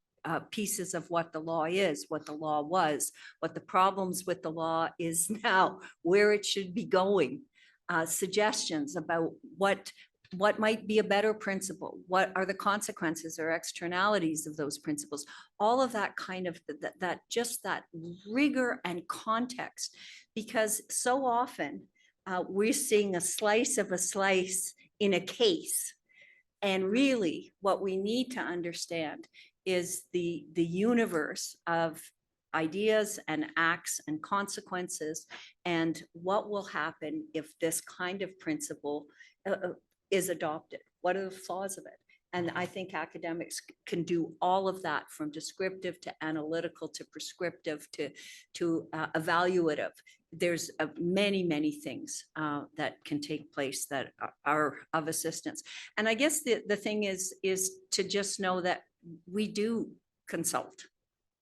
pieces of what the law is, what the law was, what the problems with the law is now, where it should be going, suggestions about what might be a better principle, what are the consequences or externalities of those principles, all of that kind of that rigor and context, because so often we're seeing a slice of a slice in a case. And really what we need to understand is the universe of ideas and acts and consequences, and what will happen if this kind of principle is adopted. What are the flaws of it? And I think academics can do all of that, from descriptive to analytical to prescriptive to evaluative. There's many things that can take place that are of assistance. And I guess the thing is to just know that we do consult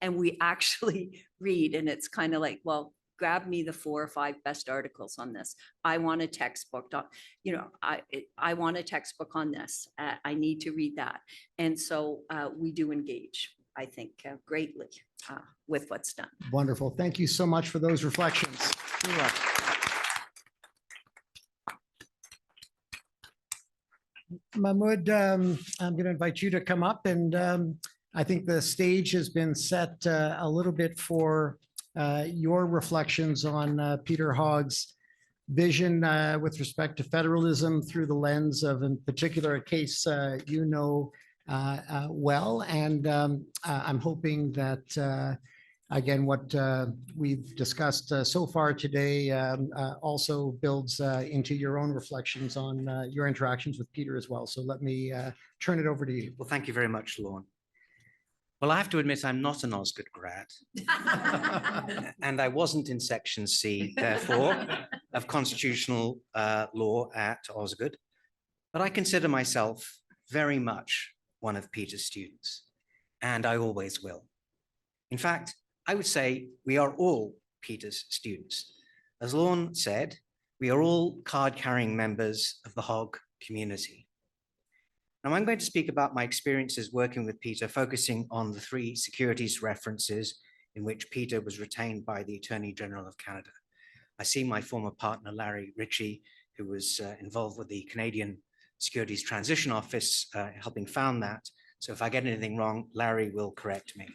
and we actually read, and it's kind of like, well, grab me the 4 or 5 best articles on this. I want a textbook, I want a textbook on this. I need to read that. And so we do engage, I think, greatly with what's done. Wonderful. Thank you so much for those reflections. You're welcome. Mahmoud, I'm going to invite you to come up, and I think the stage has been set a little bit for your reflections on Peter Hogg's vision with respect to federalism through the lens of, in particular, a case you know well. And I'm hoping that, again, what we've discussed so far today also builds into your own reflections on your interactions with Peter as well. So let me turn it over to you. Well, thank you very much, Lorne. Well, I have to admit, I'm not an Osgoode grad, and I wasn't in Section C, therefore, of constitutional law at Osgoode, but I consider myself very much one of Peter's students, and I always will. In fact, I would say we are all Peter's students. As Lorne said, we are all card-carrying members of the Hogg community. Now, I'm going to speak about my experiences working with Peter, focusing on the 3 securities references in which Peter was retained by the Attorney General of Canada. I see my former partner, Larry Ritchie, who was involved with the Canadian Securities Transition Office, helping found that. So if I get anything wrong, Larry will correct me.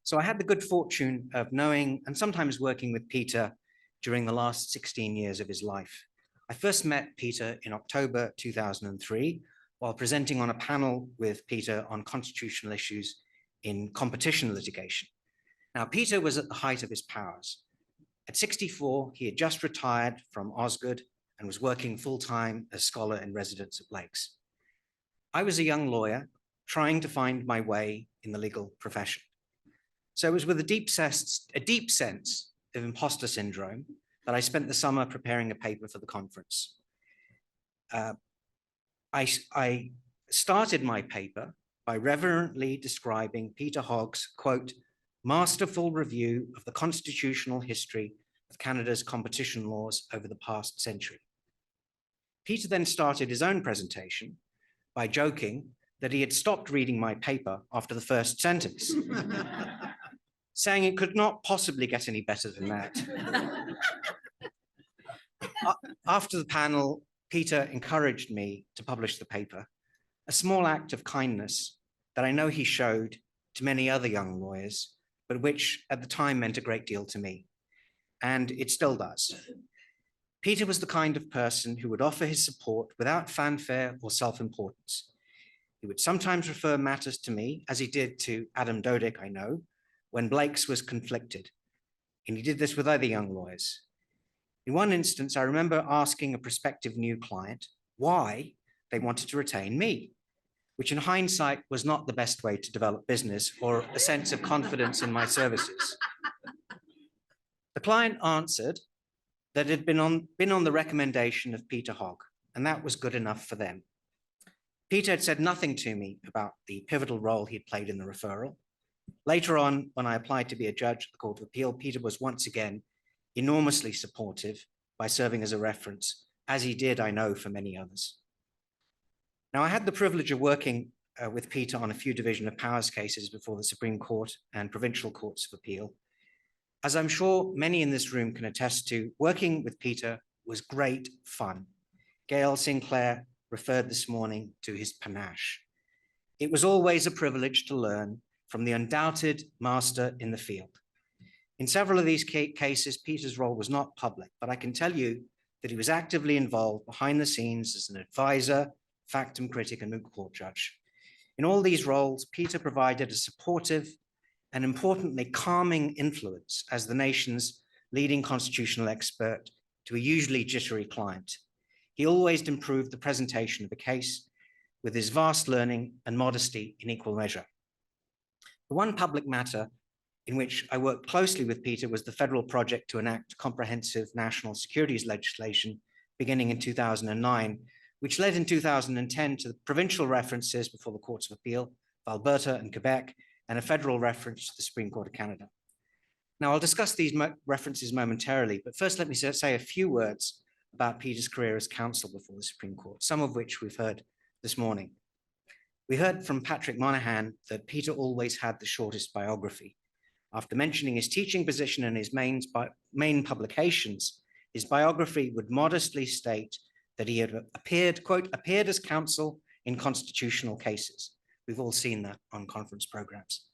So I had the good fortune of knowing and sometimes working with Peter during the last 16 years of his life. I first met Peter in October 2003, while presenting on a panel with Peter on constitutional issues in competition litigation. Now, Peter was at the height of his powers. At 64, he had just retired from Osgoode and was working full-time as scholar in residence at Lakes. I was a young lawyer trying to find my way in the legal profession. So it was with a deep sense of imposter syndrome that I spent the summer preparing a paper for the conference. I started my paper by reverently describing Peter Hogg's, quote, masterful review of the constitutional history of Canada's competition laws over the past century. Peter then started his own presentation by joking that he had stopped reading my paper after the first sentence, saying it could not possibly get any better than that. After the panel, Peter encouraged me to publish the paper, a small act of kindness that I know he showed to many other young lawyers, but which at the time meant a great deal to me, and it still does. Peter was the kind of person who would offer his support without fanfare or self-importance. He would sometimes refer matters to me, as he did to Adam Dodick, I know, when Blake's was conflicted, and he did this with other young lawyers. In one instance, I remember asking a prospective new client why they wanted to retain me, which in hindsight was not the best way to develop business or a sense of confidence in my services. The client answered that it had been on the recommendation of Peter Hogg, and that was good enough for them. Peter had said nothing to me about the pivotal role he had played in the referral. Later on, when I applied to be a judge at the Court of Appeal, Peter was once again enormously supportive by serving as a reference, as he did, I know, for many others. Now, I had the privilege of working with Peter on a few division of powers cases before the Supreme Court and provincial courts of appeal. As I'm sure many in this room can attest to, working with Peter was great fun. Gail Sinclair referred this morning to his panache. It was always a privilege to learn from the undoubted master in the field. In several of these cases, Peter's role was not public, but I can tell you that he was actively involved behind the scenes as an advisor, factum critic, and moot court judge. In all these roles, Peter provided a supportive and importantly calming influence as the nation's leading constitutional expert to a usually jittery client. He always improved the presentation of a case with his vast learning and modesty in equal measure. The one public matter in which I worked closely with Peter was the federal project to enact comprehensive national securities legislation beginning in 2009, which led in 2010 to the provincial references before the Courts of Appeal of Alberta and Quebec, and a federal reference to the Supreme Court of Canada. Now, I'll discuss these references momentarily, but first let me say a few words about Peter's career as counsel before the Supreme Court, some of which we've heard this morning. We heard from Patrick Monaghan that Peter always had the shortest biography. After mentioning his teaching position and his main publications, his biography would modestly state that he had appeared, quote, appeared as counsel in constitutional cases. We've all seen that on conference programs.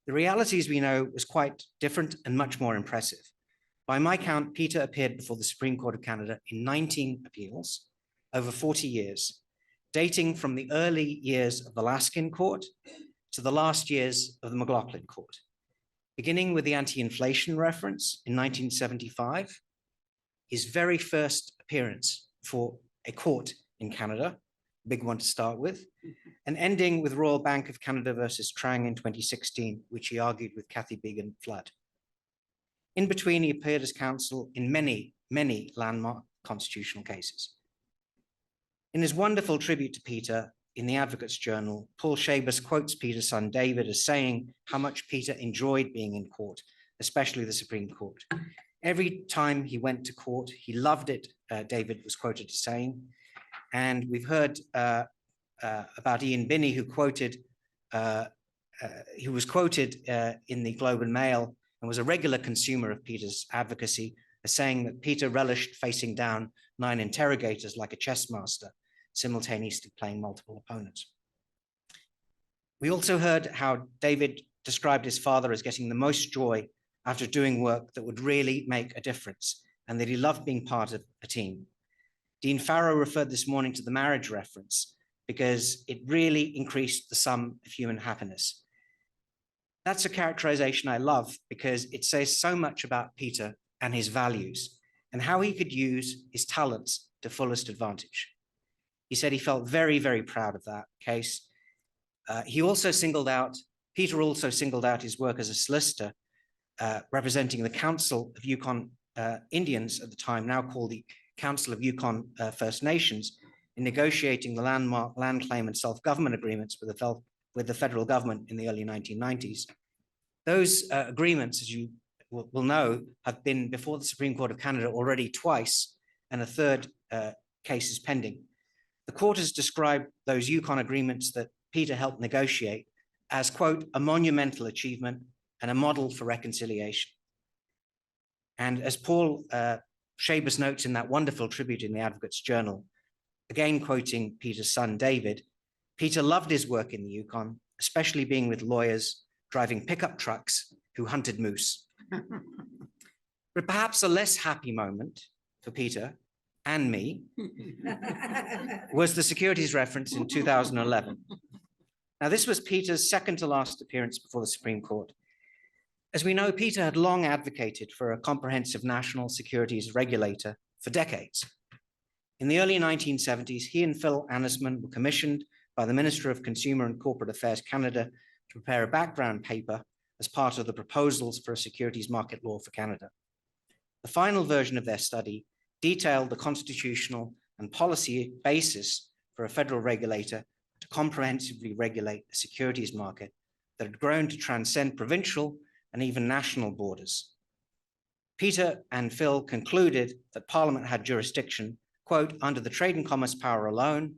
The reality, as we know, was quite different and much more impressive. By my count, Peter appeared before the Supreme Court of Canada in 19 appeals over 40 years, dating from the early years of the Laskin Court to the last years of the McLaughlin Court. Beginning with the anti-inflation reference in 1975, his very first appearance for a court in Canada, big one to start with, and ending with Royal Bank of Canada versus Trang in 2016, which he argued with Kathy Began Flood. In between, he appeared as counsel in many, many landmark constitutional cases. In his wonderful tribute to Peter in the Advocate's Journal, Paul Shabas quotes Peter's son David as saying how much Peter enjoyed being in court, especially the Supreme Court. Every time he went to court, he loved it, David was quoted as saying. And we've heard about Ian Binney, who was quoted in the Globe and Mail and was a regular consumer of Peter's advocacy, as saying that Peter relished facing down 9 interrogators like a chess master, simultaneously playing multiple opponents. We also heard how David described his father as getting the most joy after doing work that would really make a difference, and that he loved being part of a team. Dean Farrow referred this morning to the marriage reference because it really increased the sum of human happiness. That's a characterization I love because it says so much about Peter and his values and how he could use his talents to fullest advantage. He said he felt very, very proud of that case. Peter also singled out his work as a solicitor, representing the Council of Yukon Indians at the time, now called the Council of Yukon First Nations, in negotiating the landmark land claim and self-government agreements with the federal government in the early 1990s. Those agreements, as you will know, have been before the Supreme Court of Canada already twice, and a third case is pending. The court has described those Yukon agreements that Peter helped negotiate as, quote, a monumental achievement and a model for reconciliation. And as Paul Shabas notes in that wonderful tribute in the Advocate's Journal, again quoting Peter's son David, Peter loved his work in the Yukon, especially being with lawyers driving pickup trucks who hunted moose. But perhaps a less happy moment for Peter and me was the securities reference in 2011. Now, this was Peter's second to last appearance before the Supreme Court. As we know, Peter had long advocated for a comprehensive national securities regulator for decades. In the early 1970s, he and Phil Annisman were commissioned by the Minister of Consumer and Corporate Affairs Canada to prepare a background paper as part of the proposals for a securities market law for Canada. The final version of their study detailed the constitutional and policy basis for a federal regulator to comprehensively regulate the securities market that had grown to transcend provincial and even national borders. Peter and Phil concluded that Parliament had jurisdiction, quote, under the trade and commerce power alone,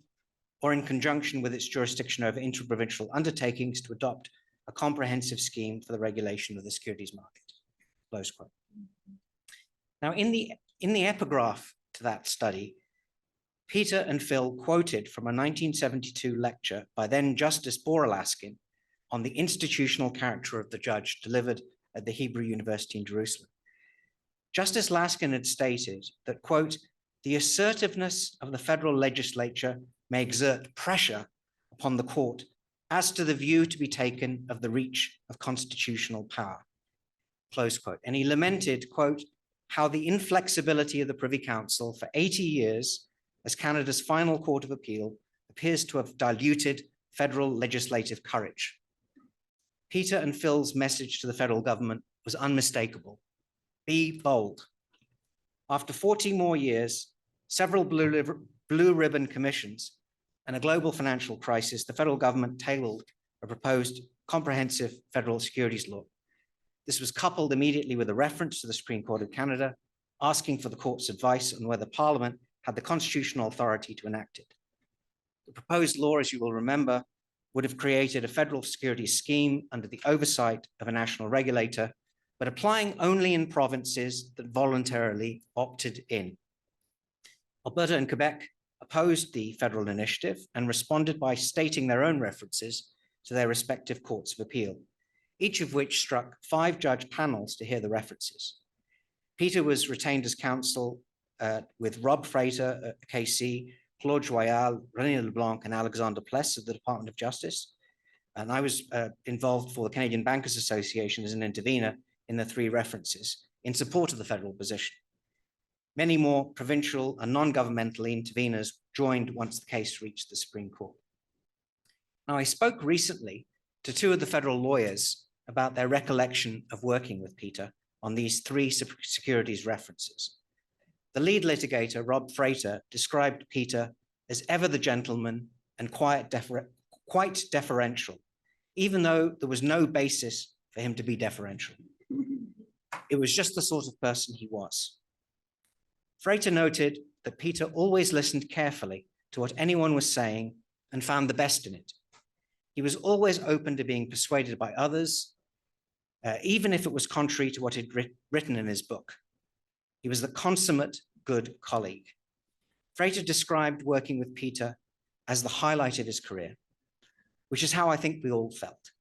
or in conjunction with its jurisdiction over interprovincial undertakings to adopt a comprehensive scheme for the regulation of the securities market, close quote. Now, in the epigraph to that study, Peter and Phil quoted from a 1972 lecture by then Justice Bora Laskin on the institutional character of the judge delivered at the Hebrew University in Jerusalem. Justice Laskin had stated that, quote, the assertiveness of the federal legislature may exert pressure upon the court as to the view to be taken of the reach of constitutional power, close quote. And he lamented, quote, how the inflexibility of the Privy Council for 80 years as Canada's final court of appeal appears to have diluted federal legislative courage. Peter and Phil's message to the federal government was unmistakable. Be bold. After 40 more years, several blue ribbon commissions, and a global financial crisis, the federal government tabled a proposed comprehensive federal securities law. This was coupled immediately with a reference to the Supreme Court of Canada, asking for the court's advice on whether Parliament had the constitutional authority to enact it. The proposed law, as you will remember, would have created a federal securities scheme under the oversight of a national regulator, but applying only in provinces that voluntarily opted in. Alberta and Quebec opposed the federal initiative and responded by stating their own references to their respective courts of appeal, each of which struck 5-judge panels to hear the references. Peter was retained as counsel with Rob Frater, KC, Claude Joyal, René Leblanc, and Alexander Pless of the Department of Justice. And I was involved for the Canadian Bankers Association as an intervener in the 3 references in support of the federal position. Many more provincial and non-governmental interveners joined once the case reached the Supreme Court. Now, I spoke recently to 2 of the federal lawyers about their recollection of working with Peter on these 3 securities references. The lead litigator, Rob Frater, described Peter as ever the gentleman and quite deferential, even though there was no basis for him to be deferential. It was just the sort of person he was. Frater noted that Peter always listened carefully to what anyone was saying and found the best in it. He was always open to being persuaded by others, even if it was contrary to what he'd written in his book. He was the consummate good colleague. Frater described working with Peter as the highlight of his career, which is how I think we all felt.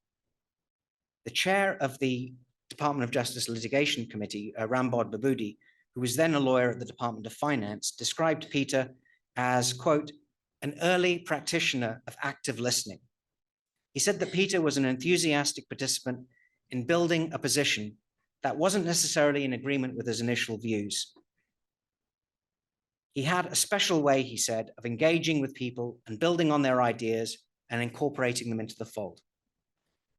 The chair of the Department of Justice Litigation Committee, Rambod Baboudi, who was then a lawyer at the Department of Finance, described Peter as, quote, an early practitioner of active listening. He said that Peter was an enthusiastic participant in building a position that wasn't necessarily in agreement with his initial views. He had a special way, he said, of engaging with people and building on their ideas and incorporating them into the fold.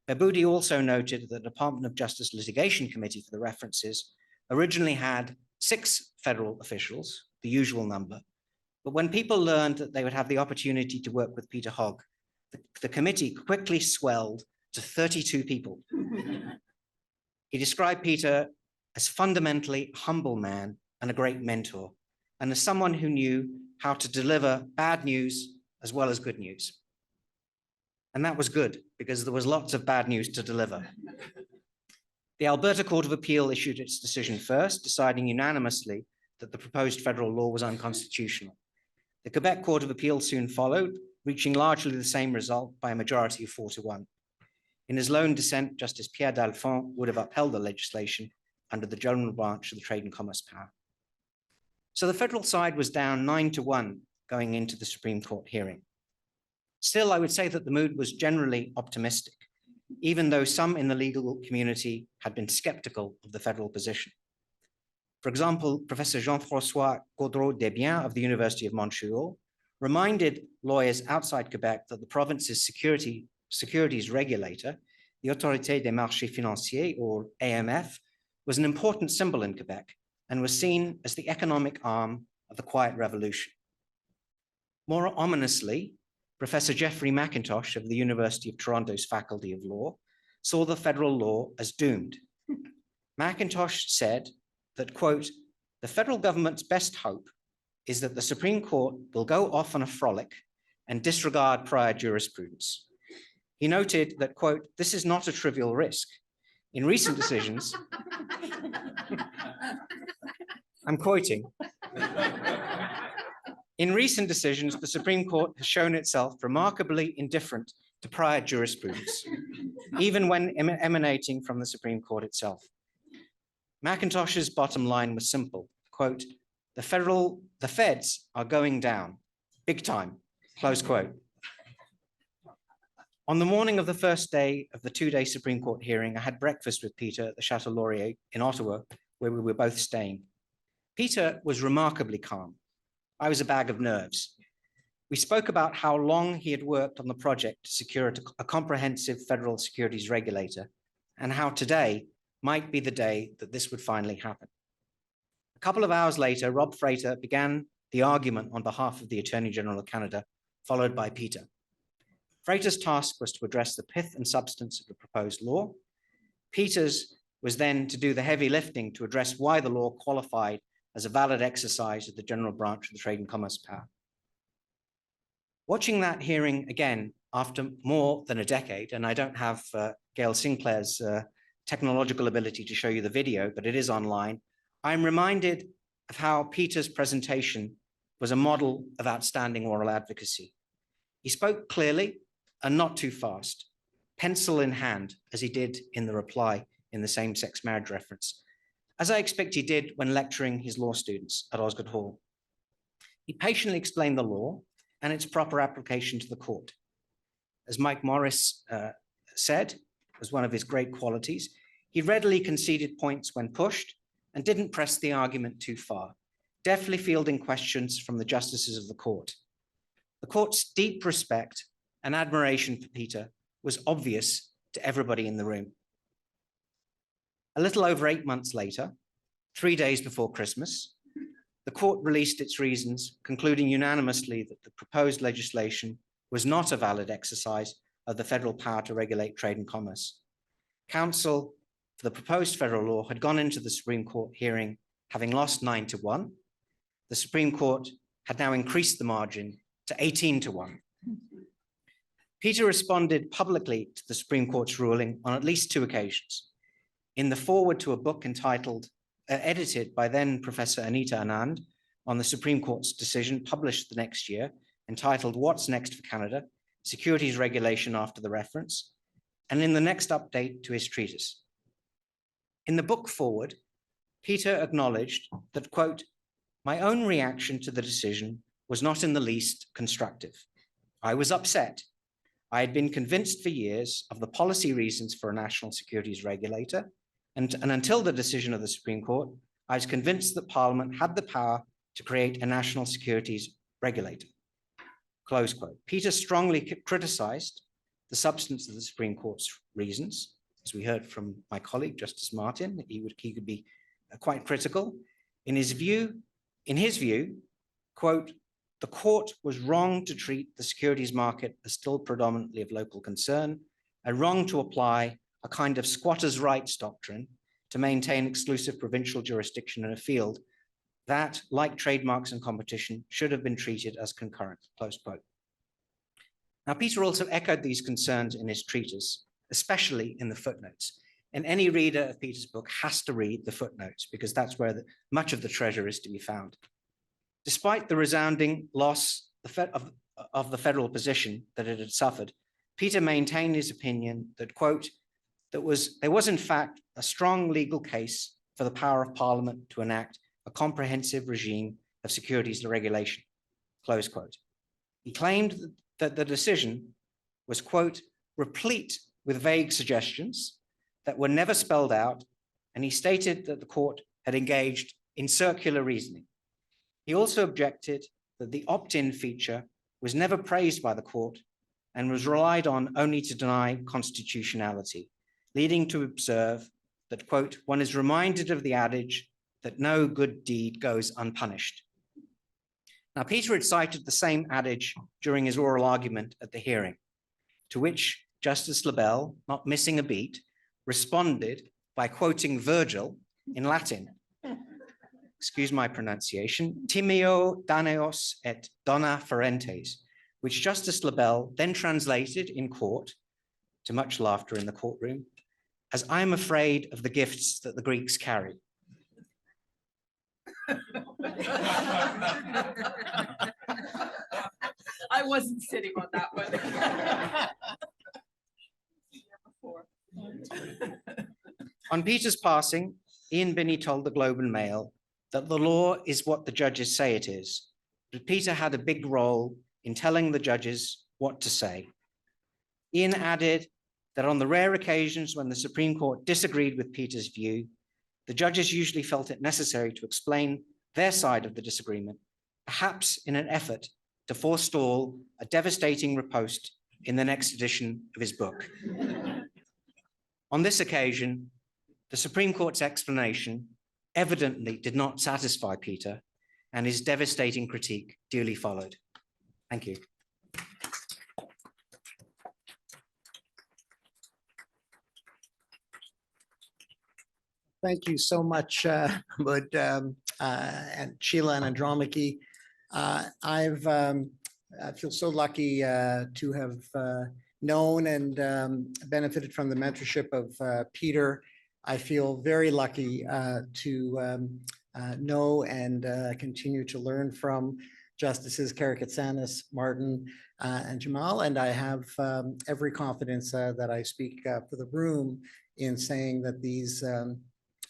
Baboudi also noted that the Department of Justice Litigation Committee for the references originally had 6 federal officials, the usual number, but when people learned that they would have the opportunity to work with Peter Hogg, the committee quickly swelled to 32 people. He described Peter as fundamentally humble man and a great mentor, and as someone who knew how to deliver bad news as well as good news. And that was good, because there was lots of bad news to deliver. The Alberta Court of Appeal issued its decision first, deciding unanimously that the proposed federal law was unconstitutional. The Quebec Court of Appeal soon followed, reaching largely the same result by a majority of 4-1. In his lone dissent, Justice Pierre Dalphond would have upheld the legislation under the general branch of the Trade and Commerce power. So the federal side was down 9-1 going into the Supreme Court hearing. Still, I would say that the mood was generally optimistic, even though some in the legal community had been skeptical of the federal position. For example, Professor Jean-François Gaudreau-Desbiens of the University of Montreal reminded lawyers outside Quebec that the province's securities regulator, the Autorité des marchés financiers, or AMF, was an important symbol in Quebec and was seen as the economic arm of the Quiet Revolution. More ominously, Professor Jeffrey McIntosh of the University of Toronto's Faculty of Law saw the federal law as doomed. McIntosh said that, quote, the federal government's best hope is that the Supreme Court will go off on a frolic and disregard prior jurisprudence. He noted that, quote, this is not a trivial risk. In recent decisions, I'm quoting, in recent decisions, the Supreme Court has shown itself remarkably indifferent to prior jurisprudence, even when emanating from the Supreme Court itself. McIntosh's bottom line was simple, quote, the feds are going down, big time, close quote. On the morning of the first day of the 2-day Supreme Court hearing, I had breakfast with Peter at the Chateau Laurier in Ottawa, where we were both staying. Peter was remarkably calm. I was a bag of nerves. We spoke about how long he had worked on the project to secure a comprehensive federal securities regulator, and how today might be the day that this would finally happen. A couple of hours later, Rob Frater began the argument on behalf of the Attorney General of Canada, followed by Peter. Frater's task was to address the pith and substance of the proposed law. Peter's was then to do the heavy lifting to address why the law qualified as a valid exercise of the general branch of the trade and commerce power. Watching that hearing again after more than a decade, and I don't have Gail Sinclair's technological ability to show you the video, but it is online, I'm reminded of how Peter's presentation was a model of outstanding oral advocacy. He spoke clearly and not too fast, pencil in hand, as he did in the reply in the same-sex marriage reference, as I expect he did when lecturing his law students at Osgoode Hall. He patiently explained the law and its proper application to the court. As Mike Morris said, was one of his great qualities, he readily conceded points when pushed and didn't press the argument too far, deftly fielding questions from the justices of the court. The court's deep respect and admiration for Peter was obvious to everybody in the room. A little over 8 months later, 3 days before Christmas, the court released its reasons, concluding unanimously that the proposed legislation was not a valid exercise of the federal power to regulate trade and commerce. Counsel for the proposed federal law had gone into the Supreme Court hearing having lost 9-1. The Supreme Court had now increased the margin to 18-1. Peter responded publicly to the Supreme Court's ruling on at least 2 occasions. In the foreword to a book entitled, edited by then Professor Anita Anand on the Supreme Court's decision published the next year, entitled What's Next for Canada? Securities Regulation After the Reference, and in the next update to his treatise. In the book foreword, Peter acknowledged that, quote, my own reaction to the decision was not in the least constructive. I was upset. I had been convinced for years of the policy reasons for a national securities regulator, and until the decision of the Supreme Court, I was convinced that Parliament had the power to create a national securities regulator. Close quote. Peter strongly criticized the substance of the Supreme Court's reasons. As we heard from my colleague, Justice Martin, he could be quite critical. In his view, quote, the court was wrong to treat the securities market as still predominantly of local concern and wrong to apply a kind of squatters' rights doctrine to maintain exclusive provincial jurisdiction in a field that, like trademarks and competition, should have been treated as concurrent, close quote. Now, Peter also echoed these concerns in his treatise, especially in the footnotes. And any reader of Peter's book has to read the footnotes because that's where much of the treasure is to be found. Despite the resounding loss of the federal position that it had suffered, Peter maintained his opinion that, quote, there was in fact a strong legal case for the power of Parliament to enact a comprehensive regime of securities regulation, close quote. He claimed that the decision was, quote, replete with vague suggestions that were never spelled out, and he stated that the court had engaged in circular reasoning. He also objected that the opt-in feature was never praised by the court and was relied on only to deny constitutionality, leading to observe that, quote, one is reminded of the adage that no good deed goes unpunished. Now, Peter had cited the same adage during his oral argument at the hearing, to which Justice Labelle, not missing a beat, responded by quoting Virgil in Latin. Excuse my pronunciation, timeo daneos et dona ferentes, which Justice Labelle then translated in court, to much laughter in the courtroom, as I am afraid of the gifts that the Greeks carry. I wasn't sitting on that one. On Peter's passing, Ian Binney told the Globe and Mail that the law is what the judges say it is, but Peter had a big role in telling the judges what to say. Ian added that on the rare occasions when the Supreme Court disagreed with Peter's view, the judges usually felt it necessary to explain their side of the disagreement, perhaps in an effort to forestall a devastating riposte in the next edition of his book. On this occasion, the Supreme Court's explanation evidently did not satisfy Peter, and his devastating critique duly followed. Thank you. Thank you so much, Mahmood, and Sheila and Andromaki. I feel so lucky to have known and benefited from the mentorship of Peter. I feel very lucky to know and continue to learn from Justices Karakatsanis, Martin, and Jamal. And I have every confidence that I speak for the room in saying that these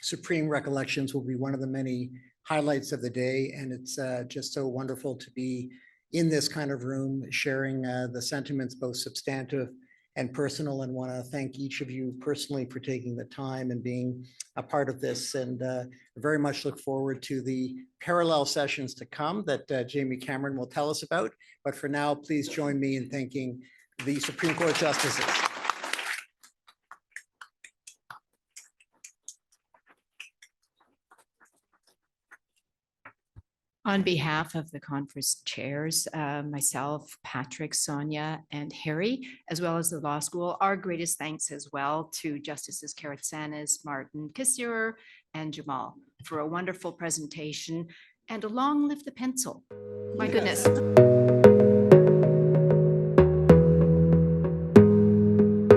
Supreme Recollections will be one of the many highlights of the day. And it's just so wonderful to be in this kind of room, sharing the sentiments, both substantive and personal, and want to thank each of you personally for taking the time and being a part of this. And very much look forward to the parallel sessions to come that Jamie Cameron will tell us about. But for now, please join me in thanking the Supreme Court justices. On behalf of the conference chairs, myself, Patrick, Sonia, and Harry, as well as the law school, our greatest thanks as well to Justices Karakatsanis, Martin, Kasirer, and Jamal for a wonderful presentation, and a long live the pencil. My goodness.